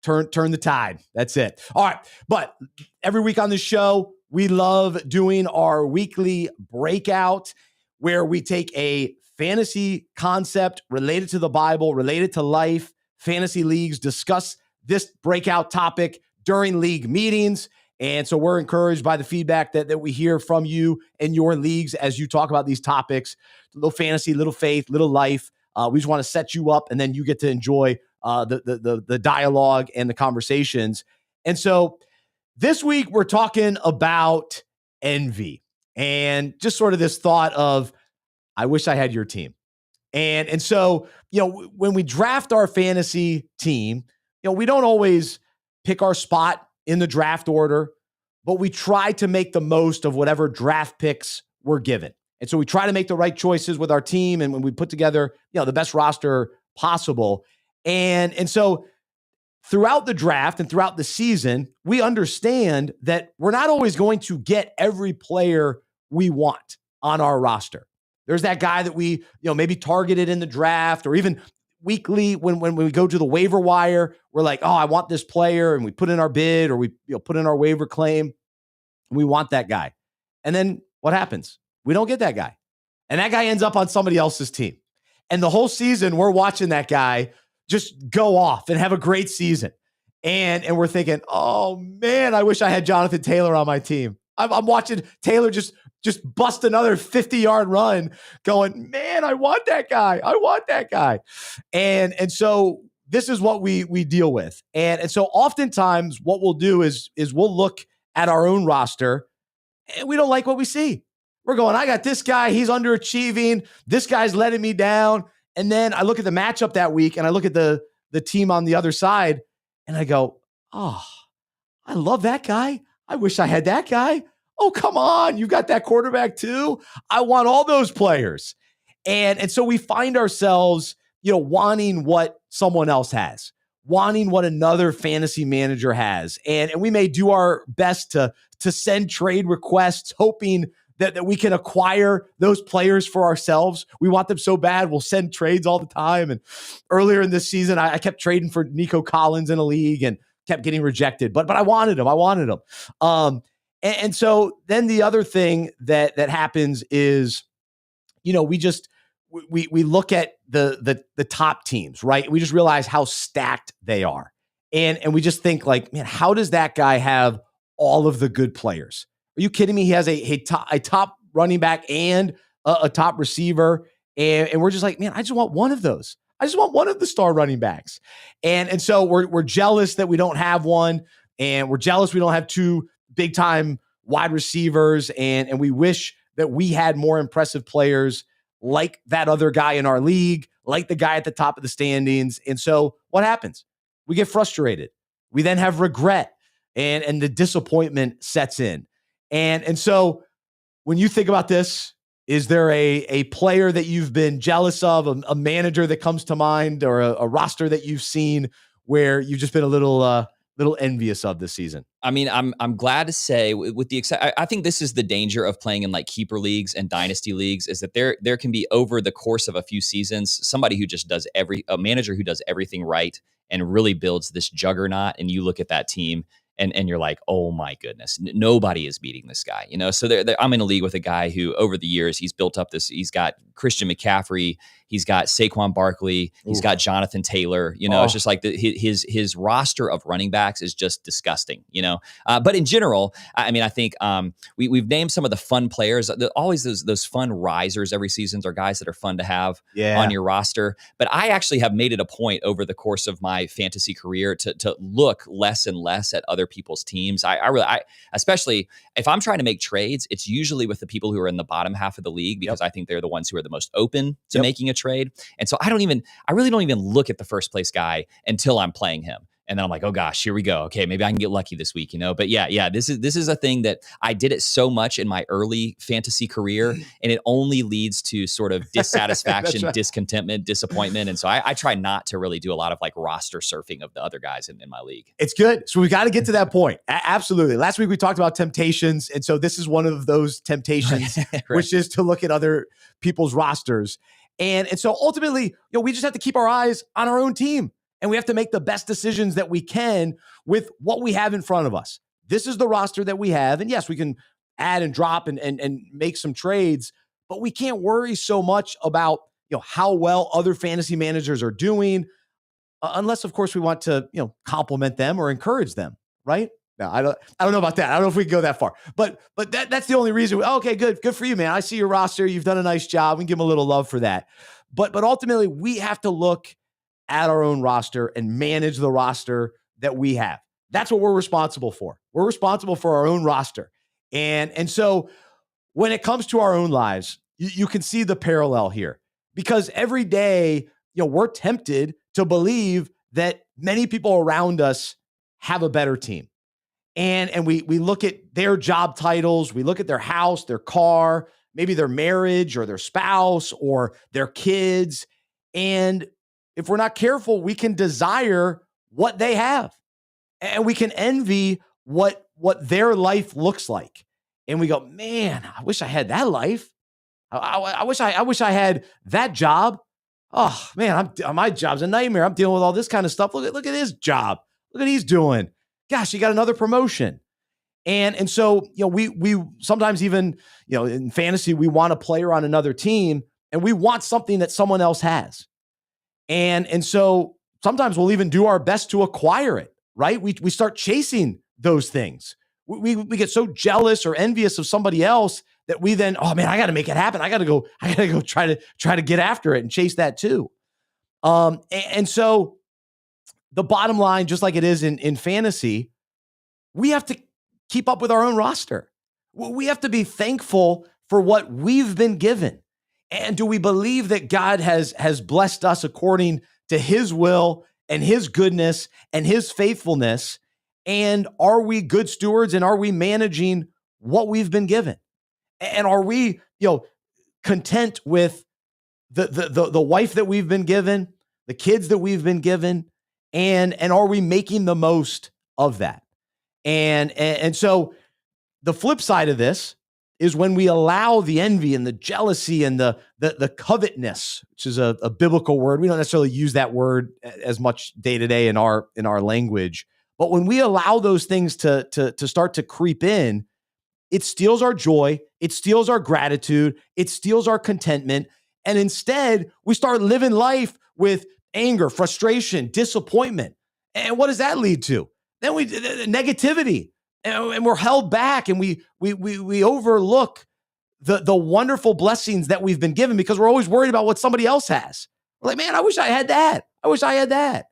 turn the tide. That's it. All right. But every week on this show, we love doing our weekly breakout where we take a fantasy concept related to the Bible, related to life, fantasy leagues, discuss this breakout topic during league meetings. And so we're encouraged by the feedback that we hear from you and your leagues as you talk about these topics. Little fantasy, little faith, little life. We just want to set you up, and then you get to enjoy the dialogue and the conversations. And so this week we're talking about envy and just sort of this thought of, I wish I had your team. And so, when we draft our fantasy team, we don't always pick our spot in the draft order, but we try to make the most of whatever draft picks we're given. And so we try to make the right choices with our team, and when we put together, the best roster possible. And so throughout the draft and throughout the season, we understand that we're not always going to get every player we want on our roster. There's that guy that we, maybe targeted in the draft, or even weekly when we go to the waiver wire, we're like, oh, I want this player, and we put in our bid, or we put in our waiver claim, and we want that guy. And then what happens? We don't get that guy. And that guy ends up on somebody else's team. And the whole season, we're watching that guy just go off and have a great season. And we're thinking, oh man, I wish I had Jonathan Taylor on my team. I'm watching Taylor just bust another 50-yard run going, man, I want that guy. I want that guy. And so this is what we deal with. And so oftentimes what we'll do is we'll look at our own roster and we don't like what we see. We're going, I got this guy. He's underachieving. This guy's letting me down. And then I look at the matchup that week and I look at the team on the other side and I go, oh, I love that guy. I wish I had that guy. Oh, come on. You got that quarterback too. I want all those players. And so we find ourselves, wanting what someone else has, wanting what another fantasy manager has. And we may do our best to send trade requests, hoping that we can acquire those players for ourselves. We want them so bad, we'll send trades all the time. And earlier in this season, I kept trading for Nico Collins in a league and kept getting rejected, but I wanted him. And so then the other thing that happens is, we look at the top teams, right? We just realize how stacked they are. And we just think like, man, how does that guy have all of the good players? Are you kidding me? He has a top running back and a top receiver. And we're just like, man, I just want one of those. I just want one of the star running backs. And so we're jealous that we don't have one. And we're jealous we don't have two big time wide receivers. And we wish that we had more impressive players like that other guy in our league, like the guy at the top of the standings. And so what happens? We get frustrated. We then have regret and the disappointment sets in. And so when you think about this, is there a player that you've been jealous of, a manager that comes to mind, or a roster that you've seen where you've just been a little envious of this season? I mean, I'm glad to say, with the I think this is the danger of playing in like keeper leagues and dynasty leagues, is that there can be, over the course of a few seasons, somebody who just does a manager who does everything right and really builds this juggernaut, and you look at that team and you're like, oh my goodness, nobody is beating this guy, So I'm in a league with a guy who, over the years, he's built up this. He's got Christian McCaffrey, he's got Saquon Barkley, he's got Jonathan Taylor. It's just like his roster of running backs is just disgusting. But in general, I mean, I think we've named some of the fun players. Always those fun risers every season are guys that are fun to have on your roster. But I actually have made it a point over the course of my fantasy career to look less and less at other people's teams. I really, especially if I'm trying to make trades, it's usually with the people who are in the bottom half of the league, because I think they're the ones who are the most open to making a trade. And so I really don't even look at the first place guy until I'm playing him. And then I'm like, oh gosh, here we go. Okay, maybe I can get lucky this week, But yeah, this is a thing that I did it so much in my early fantasy career, and it only leads to sort of dissatisfaction, discontentment, disappointment. And so I try not to really do a lot of like roster surfing of the other guys in my league. It's good. So we got to get to that point. Absolutely. Last week we talked about temptations, and so this is one of those temptations, right, which is to look at other people's rosters. And so ultimately, we just have to keep our eyes on our own team. And we have to make the best decisions that we can with what we have in front of us. This is the roster that we have. And yes, we can add and drop and make some trades, but we can't worry so much about, how well other fantasy managers are doing, unless, of course, we want to, compliment them or encourage them, right? No, I don't know about that. I don't know if we can go that far, but that's the only reason. Okay, good for you, man. I see your roster. You've done a nice job. We can give them a little love for that. But ultimately, we have to look at our own roster and manage the roster that we have. That's what we're responsible for. We're responsible for our own roster. And so when it comes to our own lives, you can see the parallel here, because every day, we're tempted to believe that many people around us have a better team. And we look at their job titles, we look at their house, their car, maybe their marriage or their spouse or their kids. And if we're not careful, we can desire what they have, and we can envy what their life looks like. And we go, man, I wish I had that life. I wish I had that job. Oh man, my job's a nightmare. I'm dealing with all this kind of stuff. Look at his job. Look what he's doing. Gosh, he got another promotion. And so, we sometimes even, in fantasy, we want a player on another team, and we want something that someone else has. And so sometimes we'll even do our best to acquire it, right? We start chasing those things. We get so jealous or envious of somebody else that we then, oh man, I got to make it happen. I got to go try to get after it and chase that too. And so the bottom line, just like it is in fantasy, we have to keep up with our own roster. We have to be thankful for what we've been given. And do we believe that God has blessed us according to his will and his goodness and his faithfulness? And are we good stewards, and are we managing what we've been given? And are we, content with the wife that we've been given, the kids that we've been given, and are we making the most of that? And so the flip side of this is when we allow the envy and the jealousy and the covetousness, which is a biblical word. We don't necessarily use that word as much day to day in our language, But when we allow those things to start to creep in, it steals our joy, it steals our gratitude, it steals our contentment. And instead, we start living life with anger, frustration, disappointment. And what does that lead to? Then negativity, and we're held back, and we overlook the wonderful blessings that we've been given because we're always worried about what somebody else has. We're like, man, I wish I had that. I wish I had that.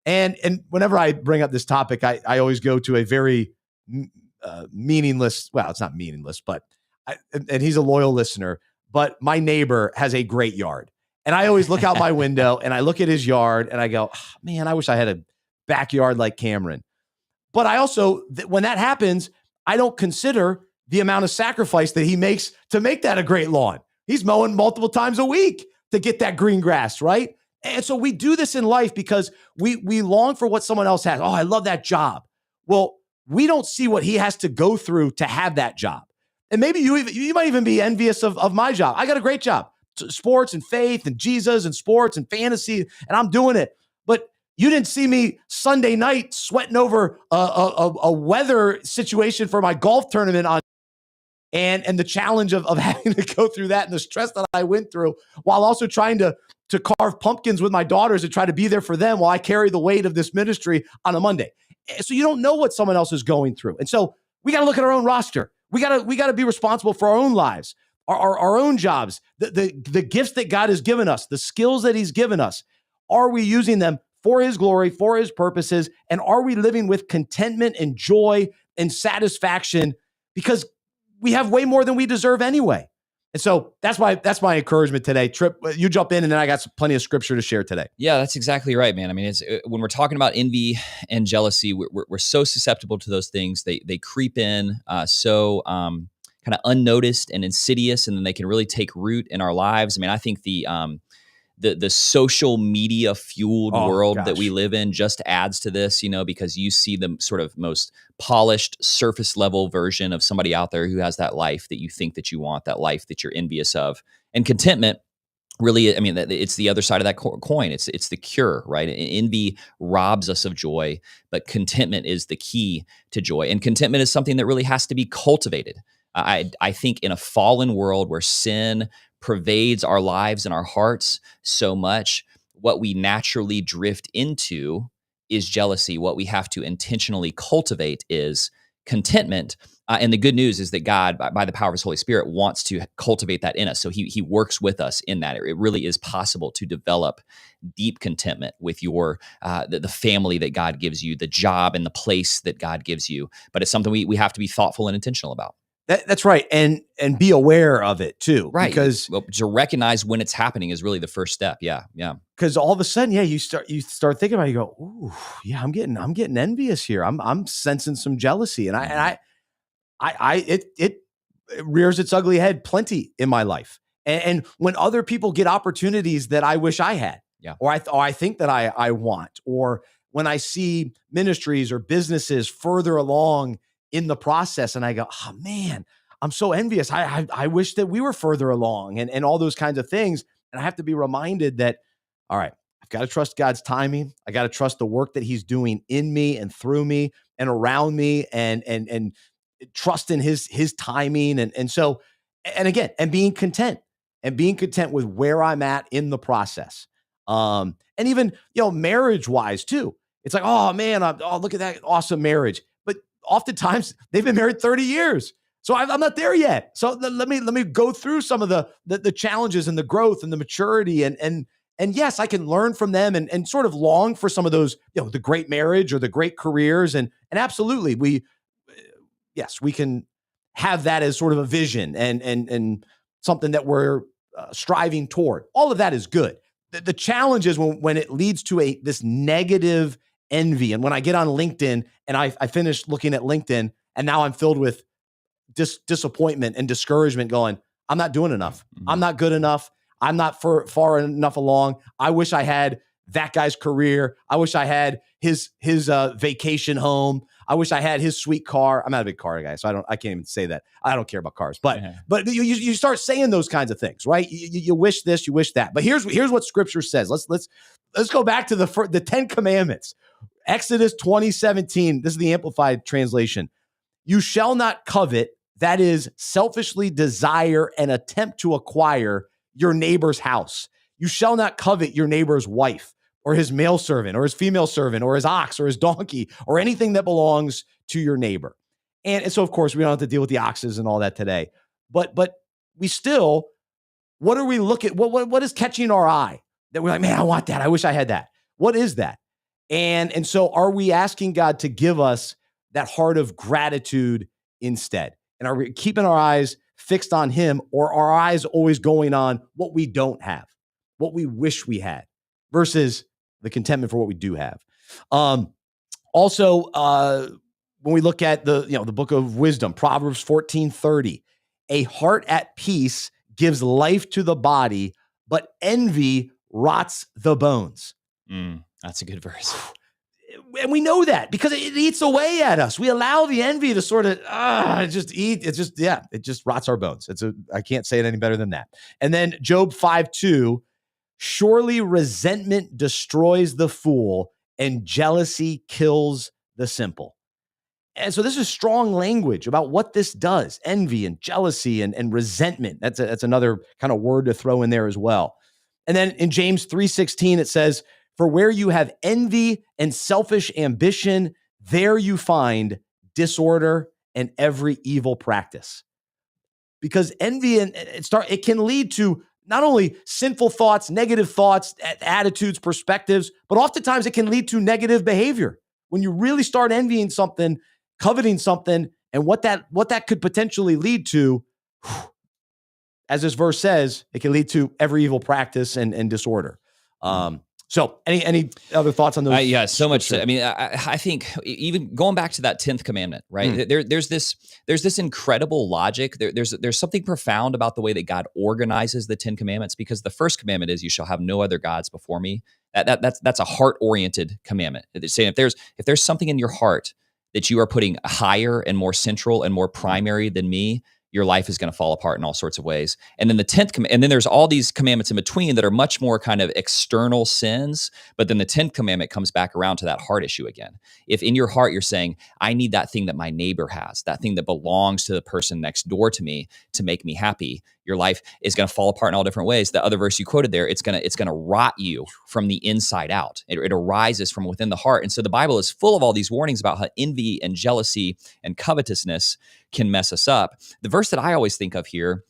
And whenever I bring up this topic, I always go to a very meaningless, well, it's not meaningless, but and he's a loyal listener, but my neighbor has a great yard. And I always look out my window and I look at his yard and I go, oh, man, I wish I had a backyard like Cameron. But I also, when that happens, I don't consider the amount of sacrifice that he makes to make that a great lawn. He's mowing multiple times a week to get that green grass, right? And so we do this in life because we long for what someone else has. Oh, I love that job. Well, we don't see what he has to go through to have that job. And maybe you might even be envious of my job. I got a great job. Sports and faith and Jesus and sports and fantasy, and I'm doing it. But you didn't see me Sunday night sweating over a weather situation for my golf tournament on, and the challenge of having to go through that and the stress that I went through while also trying to carve pumpkins with my daughters and try to be there for them while I carry the weight of this ministry on a Monday. So you don't know what someone else is going through. And so we got to look at our own roster. We got to be responsible for our own lives, our own jobs, the gifts that God has given us, the skills that he's given us. Are we using them for his glory, for his purposes? And are we living with contentment and joy and satisfaction because we have way more than we deserve anyway? And so that's my encouragement today. Trip, you jump in, and then I got plenty of scripture to share today. Yeah, that's exactly right, man. I mean, it's when we're talking about envy and jealousy, we're so susceptible to those things. They creep in so kind of unnoticed and insidious, and then they can really take root in our lives. I mean, I think the social media fueled world that we live in just adds to this, because you see the sort of most polished surface level version of somebody out there who has that life that you think that you want, that life that you're envious of. And contentment really, I mean, it's the other side of that coin. It's the cure, right? Envy robs us of joy, but contentment is the key to joy. And contentment is something that really has to be cultivated. I think in a fallen world where sin pervades our lives and our hearts so much, what we naturally drift into is jealousy. What we have to intentionally cultivate is contentment. And the good news is that God, by the power of his Holy Spirit, wants to cultivate that in us. So he works with us in that. It really is possible to develop deep contentment with your the family that God gives you, the job and the place that God gives you. But it's something we have to be thoughtful and intentional about. That's right. And be aware of it too. Right. Because to recognize when it's happening is really the first step. Yeah. Yeah. Because all of a sudden, you start thinking about it, you go, ooh, yeah, I'm getting envious here. I'm sensing some jealousy. And it rears its ugly head plenty in my life. And when other people get opportunities that I wish I had, or I think that I want, or when I see ministries or businesses further along in the process, and I go, oh man, I'm so envious. I wish that we were further along, and all those kinds of things. And I have to be reminded that, all right, I've got to trust God's timing. I got to trust the work that he's doing in me and through me and around me, and trust in his timing. And so, and again, and being content with where I'm at in the process. And even, marriage wise too. It's like, oh man, look at that awesome marriage. But oftentimes they've been married 30 years. So I'm not there yet. So let me go through some of the challenges and the growth and the maturity. And yes, I can learn from them and sort of long for some of those, the great marriage or the great careers. And absolutely, we can have that as sort of a vision and something that we're striving toward. All of that is good. The challenge is when it leads to this negative envy. And when I get on LinkedIn and I finish looking at LinkedIn and now I'm filled with disappointment and discouragement going, I'm not doing enough. Mm-hmm. I'm not good enough. I'm not far enough along. I wish I had that guy's career. I wish I had his vacation home. I wish I had his sweet car. I'm not a big car guy, so I can't even say that. I don't care about cars. But you start saying those kinds of things, right? You wish this, you wish that. But here's what Scripture says. Let's go back to the 10 Commandments. Exodus 20:17. This is the Amplified translation. You shall not covet, that is, selfishly desire and attempt to acquire your neighbor's house. You shall not covet your neighbor's wife or his male servant or his female servant or his ox or his donkey or anything that belongs to your neighbor. And so, of course, we don't have to deal with the oxes and all that today. But we still, what are we looking, what is catching our eye that we're like, man, I want that. I wish I had that. What is that? And so are we asking God to give us that heart of gratitude instead? And are we keeping our eyes fixed on him, or are our eyes always going on what we don't have, what we wish we had, versus the contentment for what we do have? Also, when we look at the book of wisdom, Proverbs 14:30, a heart at peace gives life to the body, but envy rots the bones. That's a good verse. And we know that because it eats away at us. We allow the envy to sort of it just rots our bones. I can't say it any better than that. And then Job 5:2, surely resentment destroys the fool and jealousy kills the simple. And so this is strong language about what this does. Envy and jealousy and resentment. That's another kind of word to throw in there as well. And then in James 3:16, it says, for where you have envy and selfish ambition, there you find disorder and every evil practice. Because envy it can lead to not only sinful thoughts, negative thoughts, attitudes, perspectives, but oftentimes it can lead to negative behavior. When you really start envying something, coveting something, and what that could potentially lead to, as this verse says, it can lead to every evil practice and disorder. So any other thoughts on those? Yeah, so much. I mean, I think even going back to that 10th commandment, right? There's this incredible logic. There's something profound about the way that God organizes the 10 commandments, because the first commandment is, you shall have no other gods before me. That's a heart-oriented commandment. It's saying if there's something in your heart that you are putting higher and more central and more primary than me, your life is going to fall apart in all sorts of ways. And then the 10th and then there's all these commandments in between that are much more kind of external sins. But then the 10th commandment comes back around to that heart issue again. If in your heart you're saying, I need that thing that my neighbor has, that thing that belongs to the person next door to me to make me happy, your life is going to fall apart in all different ways. The other verse you quoted there, it's going to rot you from the inside out. It arises from within the heart. And so the Bible is full of all these warnings about how envy and jealousy and covetousness can mess us up. The verse that I always think of here,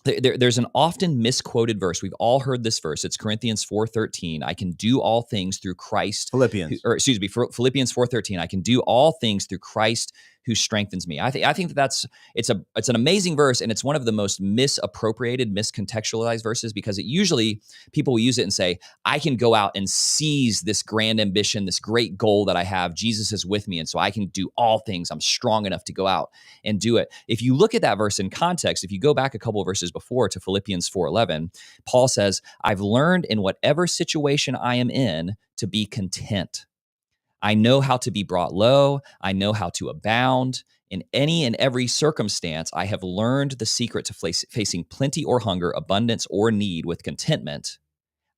there's an often misquoted verse. We've all heard this verse. It's Corinthians 4:13. I can do all things through Christ. Philippians 4:13. I can do all things through Christ who strengthens me. I think it's an amazing verse, and it's one of the most misappropriated, miscontextualized verses, because it usually people will use it and say, I can go out and seize this grand ambition, this great goal that I have. Jesus is with me, and so I can do all things. I'm strong enough to go out and do it. If you look at that verse in context, if you go back a couple of verses before to Philippians 4:11, Paul says, I've learned in whatever situation I am in to be content. I know how to be brought low. I know how to abound. In any and every circumstance, I have learned the secret to facing plenty or hunger, abundance or need with contentment.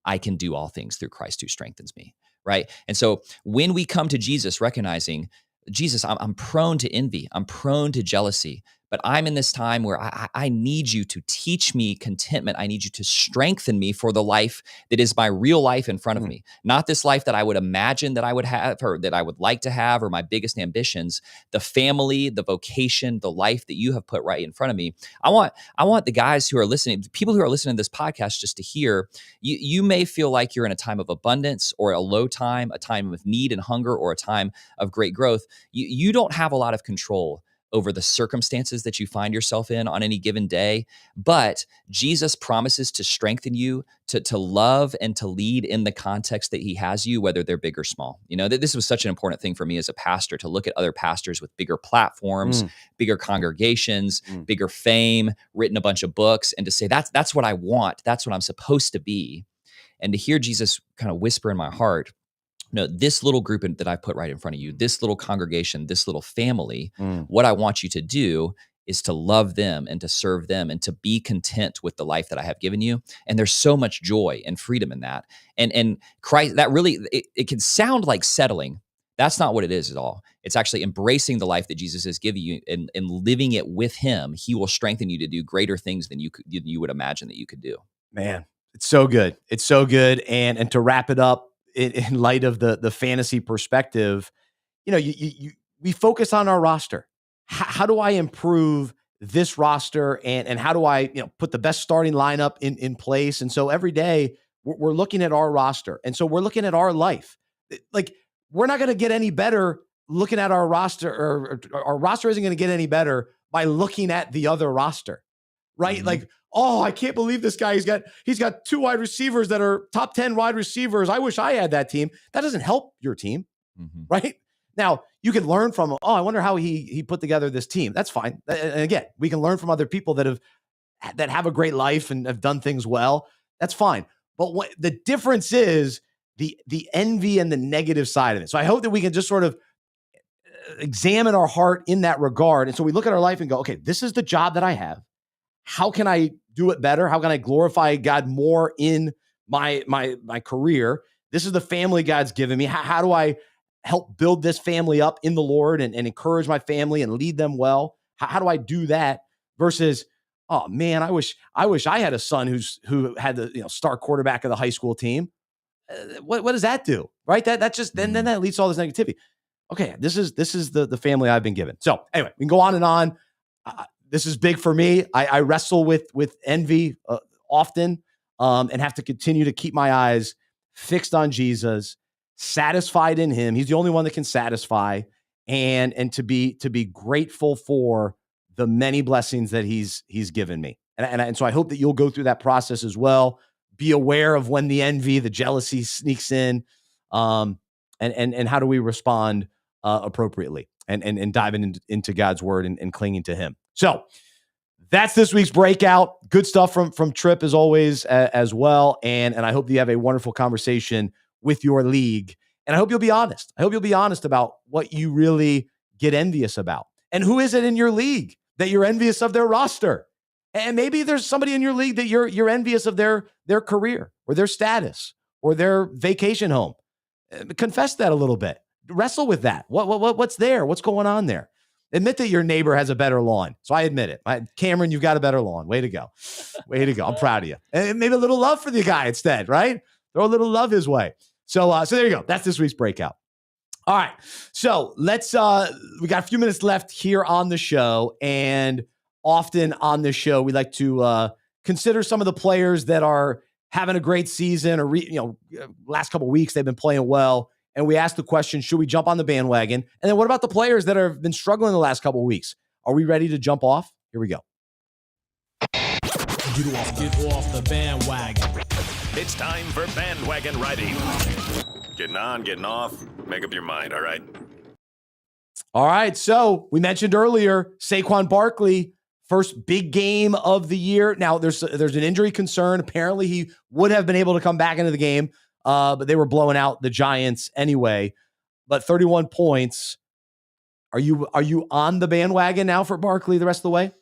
I can do all things through Christ who strengthens me, right? And so when we come to Jesus, recognizing, Jesus, I'm prone to envy. I'm prone to jealousy. But I'm in this time where I need you to teach me contentment. I need you to strengthen me for the life that is my real life in front of me. Not this life that I would imagine that I would have, or that I would like to have, or my biggest ambitions. The family, the vocation, the life that you have put right in front of me. I want the guys who are listening, people who are listening to this podcast, just to hear, you may feel like you're in a time of abundance or a low time, a time of need and hunger, or a time of great growth. You don't have a lot of control over the circumstances that you find yourself in on any given day. But Jesus promises to strengthen you, to love and to lead in the context that he has you, whether they're big or small. You know, this was such an important thing for me as a pastor, to look at other pastors with bigger platforms, bigger congregations, bigger fame, written a bunch of books, and to say, that's what I want. That's what I'm supposed to be. And to hear Jesus kind of whisper in my heart, no, this little group that I put right in front of you, this little congregation, this little family, what I want you to do is to love them and to serve them and to be content with the life that I have given you. And there's so much joy and freedom in that. And Christ, that really, it can sound like settling. That's not what it is at all. It's actually embracing the life that Jesus has given you and living it with him. He will strengthen you to do greater things than you would imagine that you could do. Man, it's so good. It's so good. And to wrap it up in light of the fantasy perspective, we focus on our roster. How do I improve this roster and how do I, put the best starting lineup in place? And so every day we're looking at our roster. And so we're looking at our life. Like, we're not going to get any better looking at our roster, or our roster isn't going to get any better by looking at the other roster, right? Mm-hmm. Like, oh, I can't believe this guy. He's got 2 wide receivers that are top 10 wide receivers. I wish I had that team. That doesn't help your team, right? Now, you can learn from, I wonder how he put together this team. That's fine. And again, we can learn from other people that have a great life and have done things well. That's fine. But what the difference is the envy and the negative side of it. So I hope that we can just sort of examine our heart in that regard. And so we look at our life and go, okay, this is the job that I have. How can I do it better? How can I glorify God more in my career? This is the family God's given me. How do I help build this family up in the Lord and encourage my family and lead them well? How do I do that versus, oh man, I wish I had a son who had the star quarterback of the high school team. What does that do? Right? That just then that leads to all this negativity. Okay, this is the family I've been given. So anyway, we can go on and on. This is big for me. I wrestle with envy often and have to continue to keep my eyes fixed on Jesus, satisfied in him. He's the only one that can satisfy, and to be grateful for the many blessings that he's given me. And so I hope that you'll go through that process as well. Be aware of when the envy, the jealousy sneaks in, and how do we respond appropriately and diving into God's word and clinging to him. So that's this week's breakout. Good stuff from Trip as always as well. And I hope that you have a wonderful conversation with your league. And I hope you'll be honest. I hope you'll be honest about what you really get envious about. And who is it in your league that you're envious of their roster? And maybe there's somebody in your league that you're envious of their career or their status or their vacation home. Confess that a little bit. Wrestle with that. What's there? What's going on there? Admit that your neighbor has a better lawn. So I admit it. Cameron, you've got a better lawn. Way to go. Way to go. I'm proud of you. And maybe a little love for the guy instead, right? Throw a little love his way. So there you go. That's this week's breakout. All right. So let's, we got a few minutes left here on the show. And often on this show, we like to consider some of the players that are having a great season or, last couple of weeks, they've been playing well. And we ask the question, should we jump on the bandwagon? And then what about the players that have been struggling the last couple of weeks? Are we ready to jump off? Here we go. Get off the bandwagon. It's time for Bandwagon Riding. Getting on, getting off. Make up your mind, all right? All right. So we mentioned earlier, Saquon Barkley, first big game of the year. Now there's an injury concern. Apparently he would have been able to come back into the game, but they were blowing out the Giants anyway. But 31 points. Are you on the bandwagon now for Barkley the rest of the way?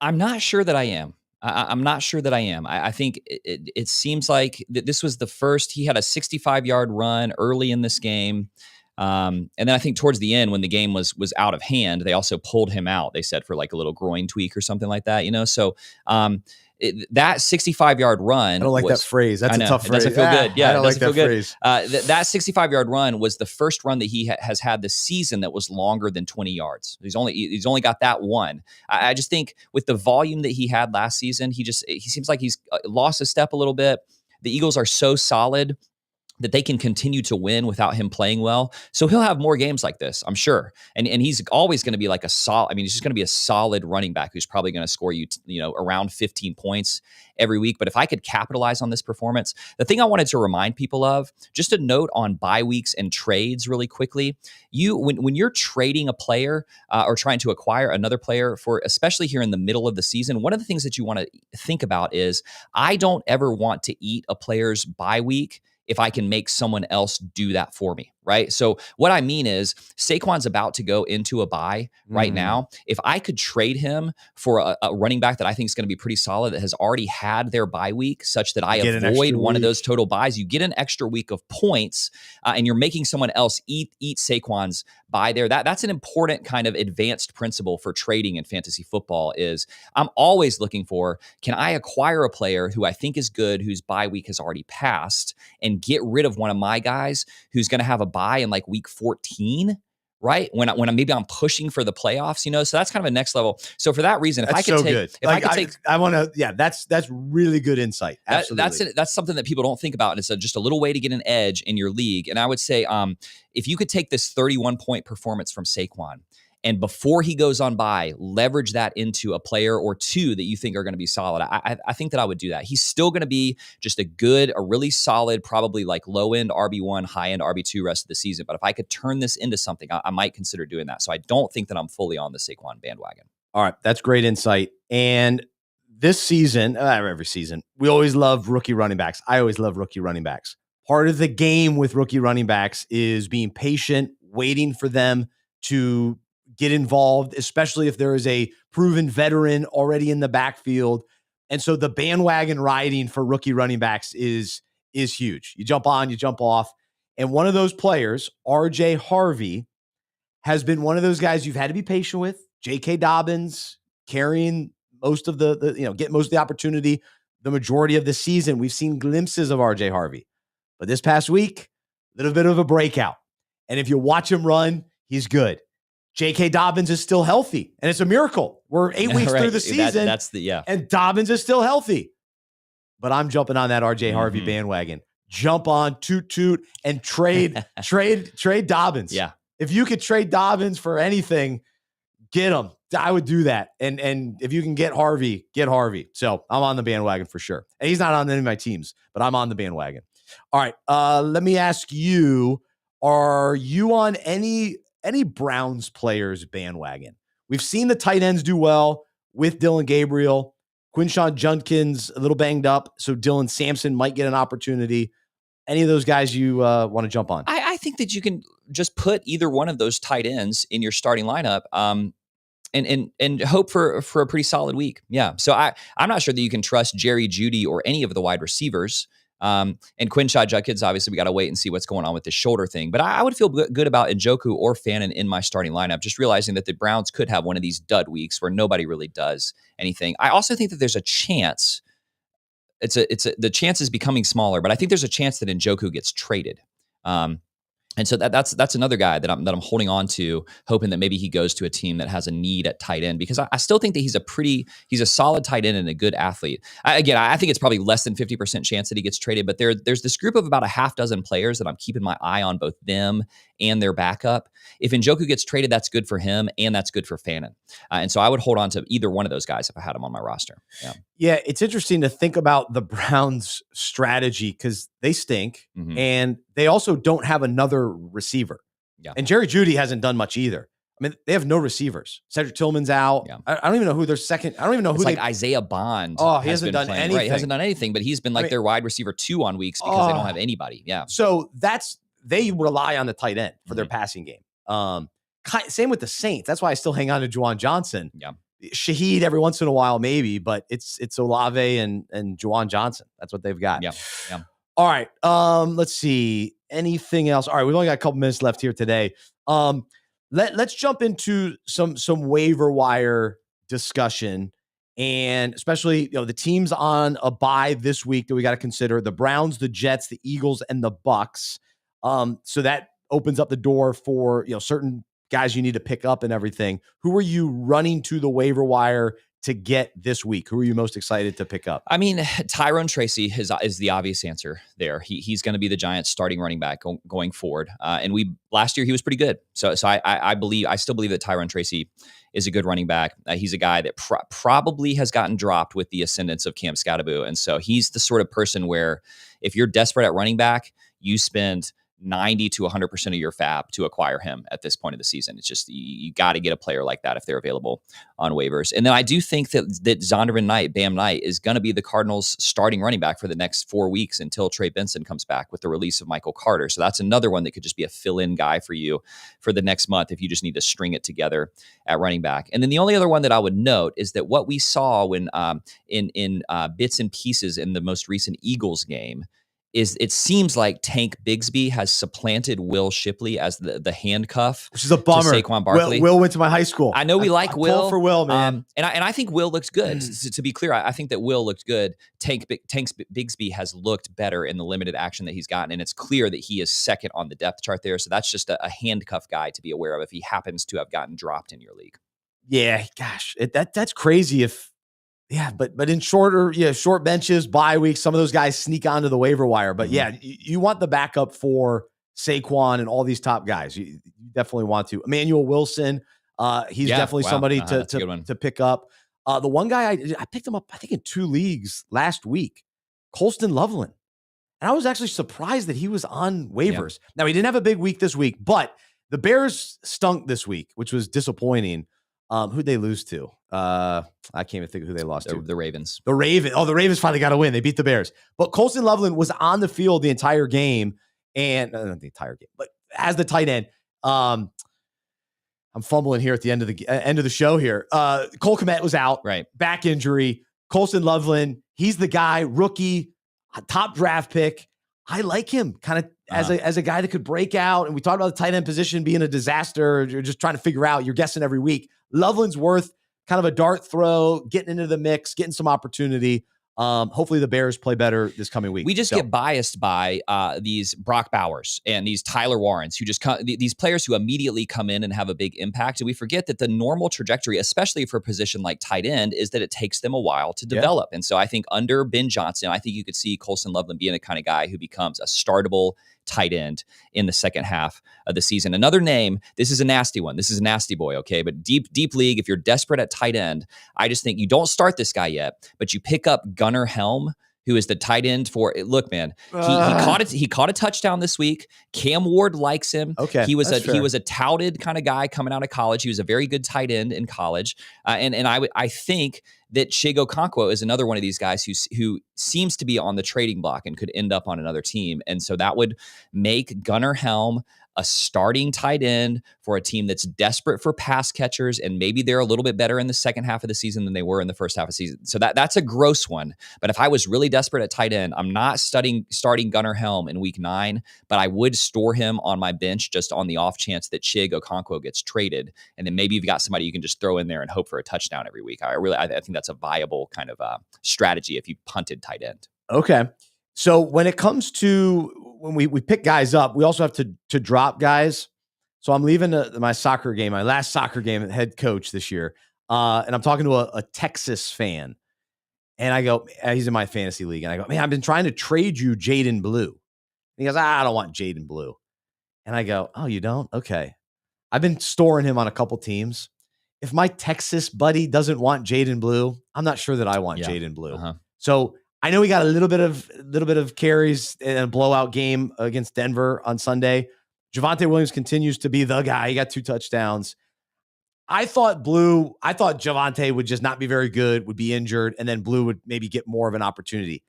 I'm not sure that I am. I'm not sure that I am. I think it seems like this was the first. He had a 65-yard run early in this game. And then I think towards the end, when the game was out of hand, they also pulled him out. They said for like a little groin tweak or something like that, So that 65-yard run. I don't like that phrase. That's a tough phrase. It doesn't feel good. Yeah, I don't like that phrase. That 65-yard run was the first run that he has had this season that was longer than 20 yards. He's only got that one. I just think with the volume that he had last season, he seems like he's lost a step a little bit. The Eagles are so solid that they can continue to win without him playing well. So he'll have more games like this, I'm sure. And he's always going to be like he's just going to be a solid running back who's probably going to score you around 15 points every week. But if I could capitalize on this performance, the thing I wanted to remind people of, just a note on bye weeks and trades really quickly, when you're trading a player or trying to acquire another player for, especially here in the middle of the season, one of the things that you want to think about is I don't ever want to eat a player's bye week if I can make someone else do that for me, right? So what I mean is Saquon's about to go into a bye right now. If I could trade him for a running back that I think is going to be pretty solid that has already had their bye week such that I avoid one of those total buys, you get an extra week of points and you're making someone else eat Saquon's bye there. That's an important kind of advanced principle for trading in fantasy football is I'm always looking for, can I acquire a player who I think is good, whose bye week has already passed, and get rid of one of my guys who's going to have a bye in like week 14, right? When I'm pushing for the playoffs, so that's kind of a next level. So for that reason, that's really good insight. Absolutely. That's something that people don't think about. And it's just a little way to get an edge in your league. And I would say, if you could take this 31-point performance from Saquon and before he goes on bye, leverage that into a player or two that you think are going to be solid. I think that I would do that. He's still going to be just a really solid, probably like low-end RB1, high-end RB2 rest of the season. But if I could turn this into something, I might consider doing that. So I don't think that I'm fully on the Saquon bandwagon. All right. That's great insight. And this season, every season, we always love rookie running backs. I always love rookie running backs. Part of the game with rookie running backs is being patient, waiting for them to get involved, especially if there is a proven veteran already in the backfield. And so the bandwagon riding for rookie running backs is huge. You jump on, you jump off. And one of those players, RJ Harvey, has been one of those guys you've had to be patient with. J.K. Dobbins carrying most of get most of the opportunity the majority of the season. We've seen glimpses of RJ Harvey. But this past week, a little bit of a breakout. And if you watch him run, he's good. J.K. Dobbins is still healthy, and it's a miracle. We're 8 weeks through the season, and Dobbins is still healthy. But I'm jumping on that RJ Harvey bandwagon. Jump on, toot, and trade Dobbins. Yeah. If you could trade Dobbins for anything, get him. I would do that. And if you can get Harvey, get Harvey. So I'm on the bandwagon for sure. And he's not on any of my teams, but I'm on the bandwagon. All right. Let me ask you, are you on any Browns players bandwagon? We've seen the tight ends do well with Dylan Gabriel. Quinshon Judkins a little banged up, so Dylan Sampson might get an opportunity. Any of those guys you want to jump on? I think that you can just put either one of those tight ends in your starting lineup and hope for a pretty solid week. Yeah. So I'm not sure that you can trust Jerry Jeudy or any of the wide receivers. And Quinshon Judkins, obviously, we got to wait and see what's going on with the shoulder thing. But I would feel good about Njoku or Fannin in my starting lineup, just realizing that the Browns could have one of these dud weeks where nobody really does anything. I also think that there's a chance. The chance is becoming smaller, but I think there's a chance that Njoku gets traded. And so that's another guy that I'm holding on to, hoping that maybe he goes to a team that has a need at tight end, because I still think that he's a solid tight end and a good athlete. I think it's probably less than 50% chance that he gets traded, but there's this group of about a half dozen players that I'm keeping my eye on, both them and their backup. If Njoku gets traded, that's good for him and that's good for Fannin. And so I would hold on to either one of those guys if I had them on my roster. Yeah, it's interesting to think about the Browns' strategy because they stink and they also don't have another receiver. Yeah. And Jerry Jeudy hasn't done much either. I mean, they have no receivers. Cedric Tillman's out. Yeah. I don't even know who their second. I don't even know who Isaiah Bond. Oh, he hasn't done anything. Right, he hasn't done anything, but he's been their wide receiver 2 on weeks because they don't have anybody. Yeah. So they rely on the tight end for their passing game. Same with the Saints. That's why I still hang on to Juwan Johnson. Yeah. Shaheed every once in a while, maybe, but it's Olave and Juwan Johnson. That's what they've got. Yeah. Yeah. All right. Let's see. Anything else? All right. We've only got a couple minutes left here today. Let's jump into some waiver wire discussion, and especially, the teams on a bye this week that we got to consider: the Browns, the Jets, the Eagles, and the Bucks. So that opens up the door for, certain guys you need to pick up and everything. Who are you running to the waiver wire to get this week? Who are you most excited to pick up? I mean, Tyrone Tracy is the obvious answer there. He's going to be the Giants' starting running back going forward. And last year he was pretty good. So I still believe that Tyrone Tracy is a good running back. He's a guy that probably has gotten dropped with the ascendance of Cam Scatterbo. And so he's the sort of person where if you're desperate at running back, you spend 90 to 100% of your fab to acquire him at this point of the season. It's just, you got to get a player like that if they're available on waivers. And then I do think that Zondervan Knight, Bam Knight, is going to be the Cardinals' starting running back for the next 4 weeks until Trey Benson comes back with the release of Michael Carter. So that's another one that could just be a fill-in guy for you for the next month if you just need to string it together at running back. And then the only other one that I would note is that what we saw when in bits and pieces in the most recent Eagles game is it seems like Tank Bigsby has supplanted Will Shipley as the handcuff, which is a bummer. To Saquon Barkley. Will went to my high school. I know we like Will for Will, man. and I think Will looks good. To be clear, I think that Will looked good. Tank Bigsby has looked better in the limited action that he's gotten, and it's clear that he is second on the depth chart there. So that's just a handcuff guy to be aware of if he happens to have gotten dropped in your league. Yeah, gosh, that's crazy. But in short benches, bye weeks, some of those guys sneak onto the waiver wire. But you want the backup for Saquon and all these top guys. You definitely want to. Emmanuel Wilson, he's definitely somebody to pick up. The one guy I picked him up, I think in 2 leagues last week, Colston Loveland. And I was actually surprised that he was on waivers. Yeah. Now, he didn't have a big week this week, but the Bears stunk this week, which was disappointing. Who'd they lose to? I can't even think of who they lost to. The Ravens. The Ravens finally got a win. They beat the Bears. But Colston Loveland was on the field the entire game, and not the entire game, but as the tight end. I'm fumbling here at the end of the show here. Cole Kmet was out, right? Back injury. Colston Loveland, he's the guy, rookie, top draft pick. I like him kind of as a guy that could break out. And we talked about the tight end position being a disaster. You're just trying to figure out. You're guessing every week. Loveland's worth kind of a dart throw, getting into the mix, getting some opportunity. Hopefully the Bears play better this coming week. We just get biased by these Brock Bowers and these Tyler Warrens who just come, these players who immediately come in and have a big impact. And we forget that the normal trajectory, especially for a position like tight end, is that it takes them a while to develop. And so I think under Ben Johnson, I think you could see Colston Loveland being the kind of guy who becomes a startable tight end in the second half of the season. Another name, this is a nasty one. This is a nasty boy, okay? But deep league, if you're desperate at tight end, I just think you don't start this guy yet, but you pick up Gunnar Helm, who is the tight end for it. Look, man, he caught a touchdown this week. Cam Ward likes him. Okay, he was a touted kind of guy coming out of college. He was a very good tight end in college, and I think that Shigo Okonkwo is another one of these guys who seems to be on the trading block and could end up on another team, and so that would make Gunnar Helm a starting tight end for a team that's desperate for pass catchers, and maybe they're a little bit better in the second half of the season than they were in the first half of the season. So that's a gross one. But if I was really desperate at tight end, I'm not starting Gunnar Helm in week 9, but I would store him on my bench just on the off chance that Shigo Okonkwo gets traded. And then maybe you've got somebody you can just throw in there and hope for a touchdown every week. I think that's a viable kind of strategy if you punted tight end. Okay. So when it comes to when we pick guys up, we also have to drop guys. So I'm leaving my soccer game, my last soccer game, head coach this year. And I'm talking to a Texas fan. And I go, he's in my fantasy league. And I go, man, I've been trying to trade you Jaden Blue. And he goes, I don't want Jaden Blue. And I go, oh, you don't? Okay. I've been storing him on a couple teams. If my Texas buddy doesn't want Jaden Blue, I'm not sure that I want Jaden Blue. Uh-huh. So I know he got a little bit of carries in a blowout game against Denver on Sunday. Javonte Williams continues to be the guy. He got 2 touchdowns. I thought Javonte would just not be very good, would be injured, and then Blue would maybe get more of an opportunity.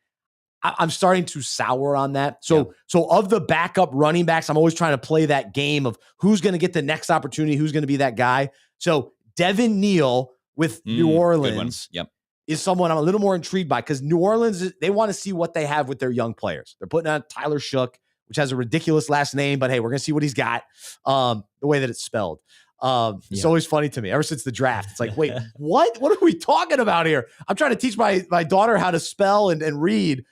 I'm starting to sour on that. So of the backup running backs, I'm always trying to play that game of who's going to get the next opportunity, who's going to be that guy. So Devin Neal with New Orleans is someone I'm a little more intrigued by because New Orleans, they want to see what they have with their young players. They're putting on Tyler Shook, which has a ridiculous last name, but hey, we're going to see what he's got, the way that it's spelled. It's always funny to me ever since the draft. It's like, wait, what are we talking about here? I'm trying to teach my daughter how to spell and read.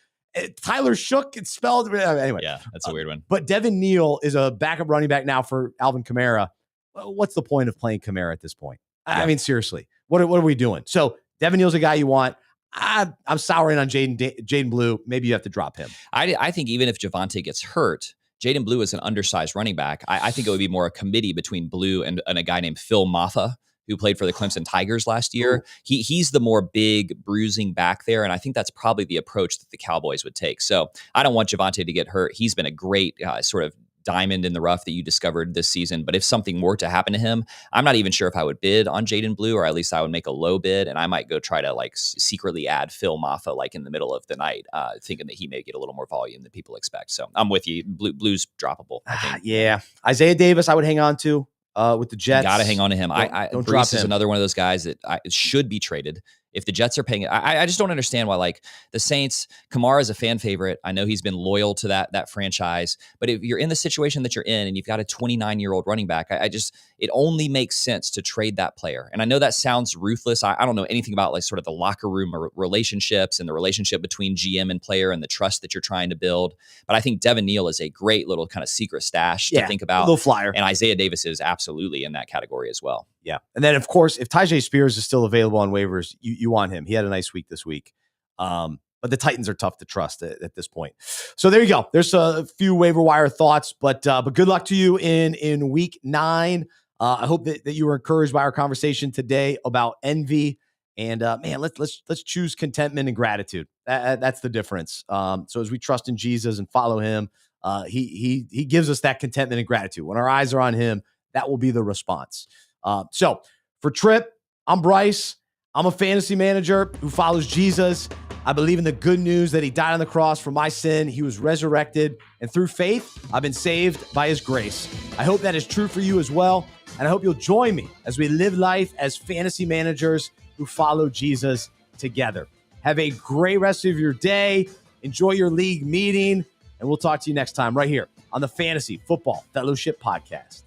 Tyler Shook, it's spelled. Anyway. Yeah, that's a weird one. But Devin Neal is a backup running back now for Alvin Kamara. What's the point of playing Kamara at this point? I mean, seriously, what are we doing? So Devin Neal's a guy you want. I'm souring on Jaden Blue. Maybe you have to drop him. I think even if Javonte gets hurt, Jaden Blue is an undersized running back. I think it would be more a committee between Blue and a guy named Phil Maffa, who played for the Clemson Tigers last year. He's the more big bruising back there, and I think that's probably the approach that the Cowboys would take. So I don't want Javonte to get hurt. He's been a great sort of diamond in the rough that you discovered this season. But if something were to happen to him, I'm not even sure if I would bid on Jaden Blue, or at least I would make a low bid, and I might go try to like secretly add Phil Maffa like in the middle of the night, thinking that he may get a little more volume than people expect. So I'm with you. Blue's droppable, I think. Yeah. Isaiah Davis, I would hang on to with the Jets. Got to hang on to him. Don't Bryce drop is him. another one of those guys that should be traded. If the Jets are paying, I just don't understand why, like the Saints, Kamara is a fan favorite. I know he's been loyal to that franchise, but if you're in the situation that you're in and you've got a 29-year-old running back, it only makes sense to trade that player. And I know that sounds ruthless. I don't know anything about like sort of the locker room or relationships and the relationship between GM and player and the trust that you're trying to build. But I think Devin Neal is a great little kind of secret stash to think about. A little flyer. And Isaiah Davis is absolutely in that category as well. Yeah. And then, of course, if Tyjae Spears is still available on waivers, you want him. He had a nice week this week. But the Titans are tough to trust at this point. So there you go. There's a few waiver wire thoughts, but good luck to you in week 9. I hope that you were encouraged by our conversation today about envy. And man, let's choose contentment and gratitude. That's the difference. So as we trust in Jesus and follow him, he gives us that contentment and gratitude. When our eyes are on him, that will be the response. So for Trip, I'm Bryce. I'm a fantasy manager who follows Jesus. I believe in the good news that he died on the cross for my sin. He was resurrected. And through faith, I've been saved by his grace. I hope that is true for you as well. And I hope you'll join me as we live life as fantasy managers who follow Jesus together. Have a great rest of your day. Enjoy your league meeting. And we'll talk to you next time right here on the Fantasy Football Fellowship Podcast.